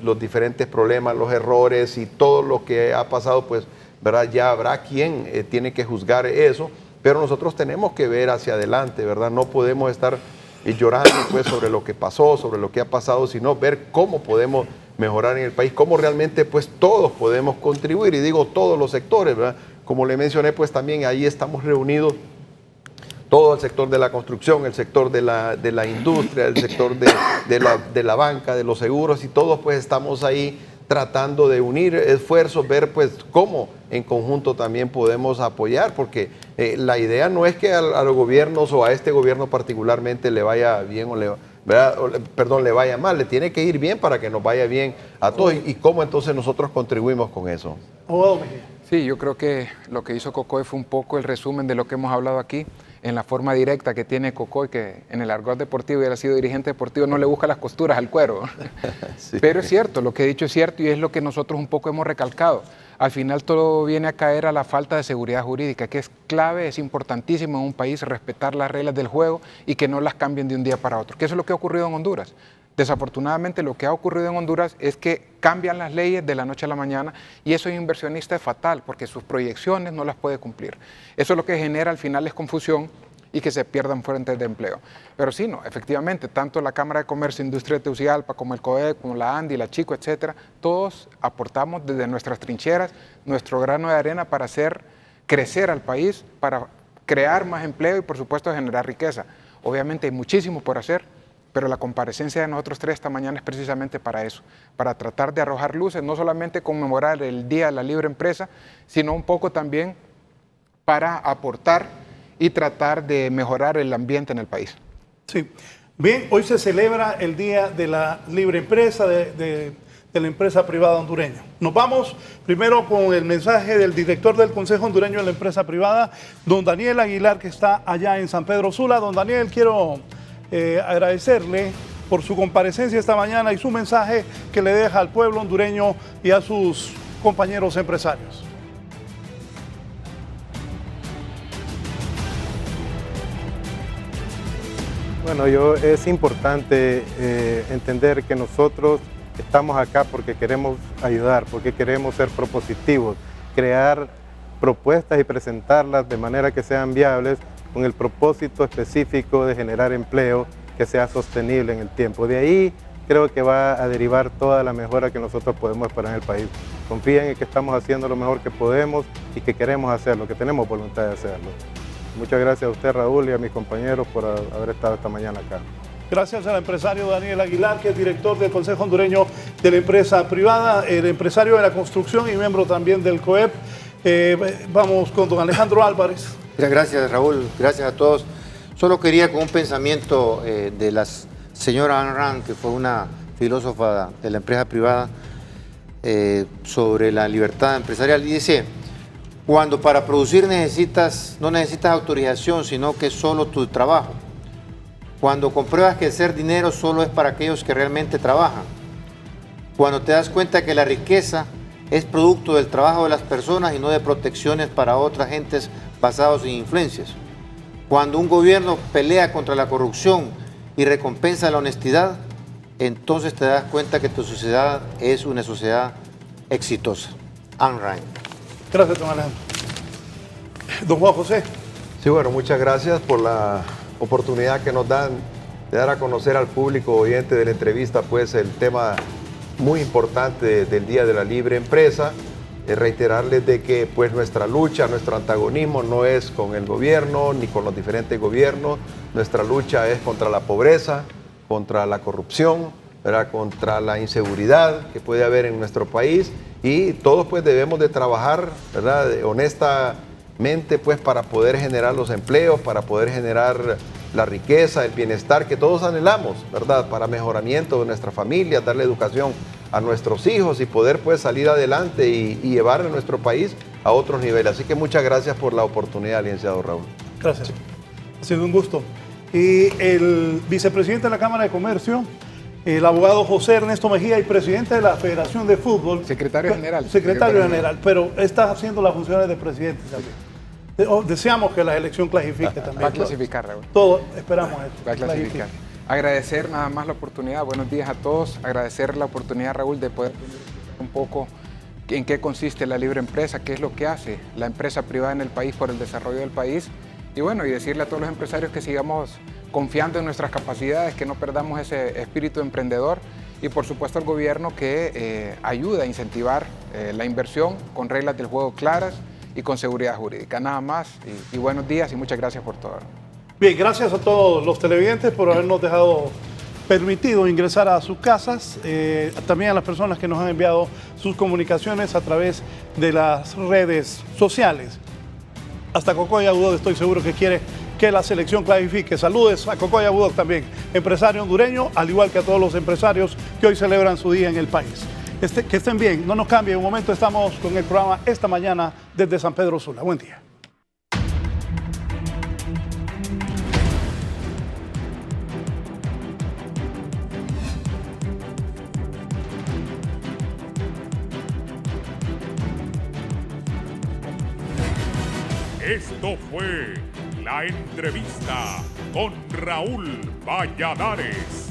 los diferentes problemas, los errores y todo lo que ha pasado, pues, ¿verdad?, ya habrá quien tiene que juzgar eso, pero nosotros tenemos que ver hacia adelante, ¿verdad? No podemos estar llorando pues sobre lo que pasó, sobre lo que ha pasado, sino ver cómo podemos mejorar en el país, cómo realmente pues todos podemos contribuir, y digo todos los sectores, ¿verdad? Como le mencioné, pues también ahí estamos reunidos todo el sector de la construcción, el sector de la industria, el sector de la banca, de los seguros, y todos pues estamos ahí tratando de unir esfuerzos, ver pues cómo en conjunto también podemos apoyar, porque la idea no es que a los gobiernos o a este gobierno particularmente le vaya bien o le vaya mal, le tiene que ir bien para que nos vaya bien a todos, y cómo entonces nosotros contribuimos con eso. Sí, yo creo que lo que hizo Cocoy fue un poco el resumen de lo que hemos hablado aquí, en la forma directa que tiene Cocoy, que en el argot deportivo, y él ha sido dirigente deportivo, no le busca las costuras al cuero. Sí. Pero es cierto, lo que he dicho es cierto y es lo que nosotros un poco hemos recalcado. Al final todo viene a caer a la falta de seguridad jurídica, que es clave, es importantísimo en un país respetar las reglas del juego y que no las cambien de un día para otro, que eso es lo que ha ocurrido en Honduras. Desafortunadamente lo que ha ocurrido en Honduras es que cambian las leyes de la noche a la mañana y eso es inversionista es fatal porque sus proyecciones no las puede cumplir. Eso es lo que genera al final es confusión y que se pierdan fuentes de empleo. Pero sí, no, efectivamente, tanto la Cámara de Comercio e Industria de Tegucigalpa como el COEP, como la ANDI, la Chico, etcétera, todos aportamos desde nuestras trincheras nuestro grano de arena para hacer crecer al país, para crear más empleo y por supuesto generar riqueza. Obviamente hay muchísimo por hacer, pero la comparecencia de nosotros tres esta mañana es precisamente para eso, para tratar de arrojar luces, no solamente conmemorar el Día de la Libre Empresa, sino un poco también para aportar y tratar de mejorar el ambiente en el país. Sí. Bien, hoy se celebra el Día de la Libre Empresa, de la empresa privada hondureña. Nos vamos primero con el mensaje del director del Consejo Hondureño de la Empresa Privada, don Daniel Aguilar, que está allá en San Pedro Sula. Don Daniel, quiero agradecerle por su comparecencia esta mañana y su mensaje que le deja al pueblo hondureño y a sus compañeros empresarios. Bueno, es importante entender que nosotros estamos acá porque queremos ayudar, porque queremos ser propositivos, crear propuestas y presentarlas de manera que sean viables con el propósito específico de generar empleo que sea sostenible en el tiempo. De ahí creo que va a derivar toda la mejora que nosotros podemos esperar en el país. Confíen en que estamos haciendo lo mejor que podemos y que queremos hacerlo, que tenemos voluntad de hacerlo. Muchas gracias a usted, Raúl, y a mis compañeros por haber estado esta mañana acá. Gracias al empresario Daniel Aguilar, que es director del Consejo Hondureño de la Empresa Privada, el empresario de la construcción y miembro también del COEP. Vamos con don Alejandro Álvarez. Gracias, Raúl. Gracias a todos. Solo quería con un pensamiento de la señora Ayn Rand, que fue una filósofa de la empresa privada, sobre la libertad empresarial. Y dice, cuando para producir no necesitas autorización, sino que solo tu trabajo. Cuando compruebas que hacer dinero solo es para aquellos que realmente trabajan. Cuando te das cuenta que la riqueza es producto del trabajo de las personas y no de protecciones para otras gentes basados en influencias. Cuando un gobierno pelea contra la corrupción y recompensa la honestidad, entonces te das cuenta que tu sociedad es una sociedad exitosa. Ayn Rand. Gracias, don Alejandro. Don Juan José. Sí, bueno, muchas gracias por la oportunidad que nos dan de dar a conocer al público oyente de la entrevista, pues el tema muy importante del Día de la Libre Empresa. Reiterarles de que pues nuestra lucha, nuestro antagonismo no es con el gobierno ni con los diferentes gobiernos. Nuestra lucha es contra la pobreza, contra la corrupción, ¿verdad?, contra la inseguridad que puede haber en nuestro país, y todos pues debemos de trabajar, ¿verdad?, honestamente pues para poder generar los empleos, para poder generar la riqueza, el bienestar que todos anhelamos, ¿verdad?, para mejoramiento de nuestra familia, darle educación a nuestros hijos y poder pues salir adelante y llevar a nuestro país a otros niveles. Así que muchas gracias por la oportunidad, licenciado Raúl. Gracias. Ha sido un gusto. Y el vicepresidente de la Cámara de Comercio, el abogado José Ernesto Mejía, y presidente de la Federación de Fútbol. Secretario general. Secretario general, pero está haciendo las funciones de presidente también. Deseamos que la elección clasifique también. Va a clasificar, Raúl. Todos esperamos esto. Va a clasificar. Agradecer nada más la oportunidad, buenos días a todos, agradecer la oportunidad, Raúl, de poder un poco en qué consiste la libre empresa, qué es lo que hace la empresa privada en el país por el desarrollo del país, y bueno, y decirle a todos los empresarios que sigamos confiando en nuestras capacidades, que no perdamos ese espíritu emprendedor, y por supuesto al gobierno que ayuda a incentivar la inversión con reglas del juego claras y con seguridad jurídica. Nada más, y buenos días y muchas gracias por todo. Bien, gracias a todos los televidentes por habernos permitido ingresar a sus casas, también a las personas que nos han enviado sus comunicaciones a través de las redes sociales. Hasta Cocoya Budok estoy seguro que quiere que la selección clasifique. Saludos a Cocoya Budok también, empresario hondureño, al igual que a todos los empresarios que hoy celebran su día en el país. Que estén bien, no nos cambien, un momento estamos con el programa Esta Mañana desde San Pedro Sula. Buen día. Esto fue La Entrevista con Raúl Valladares.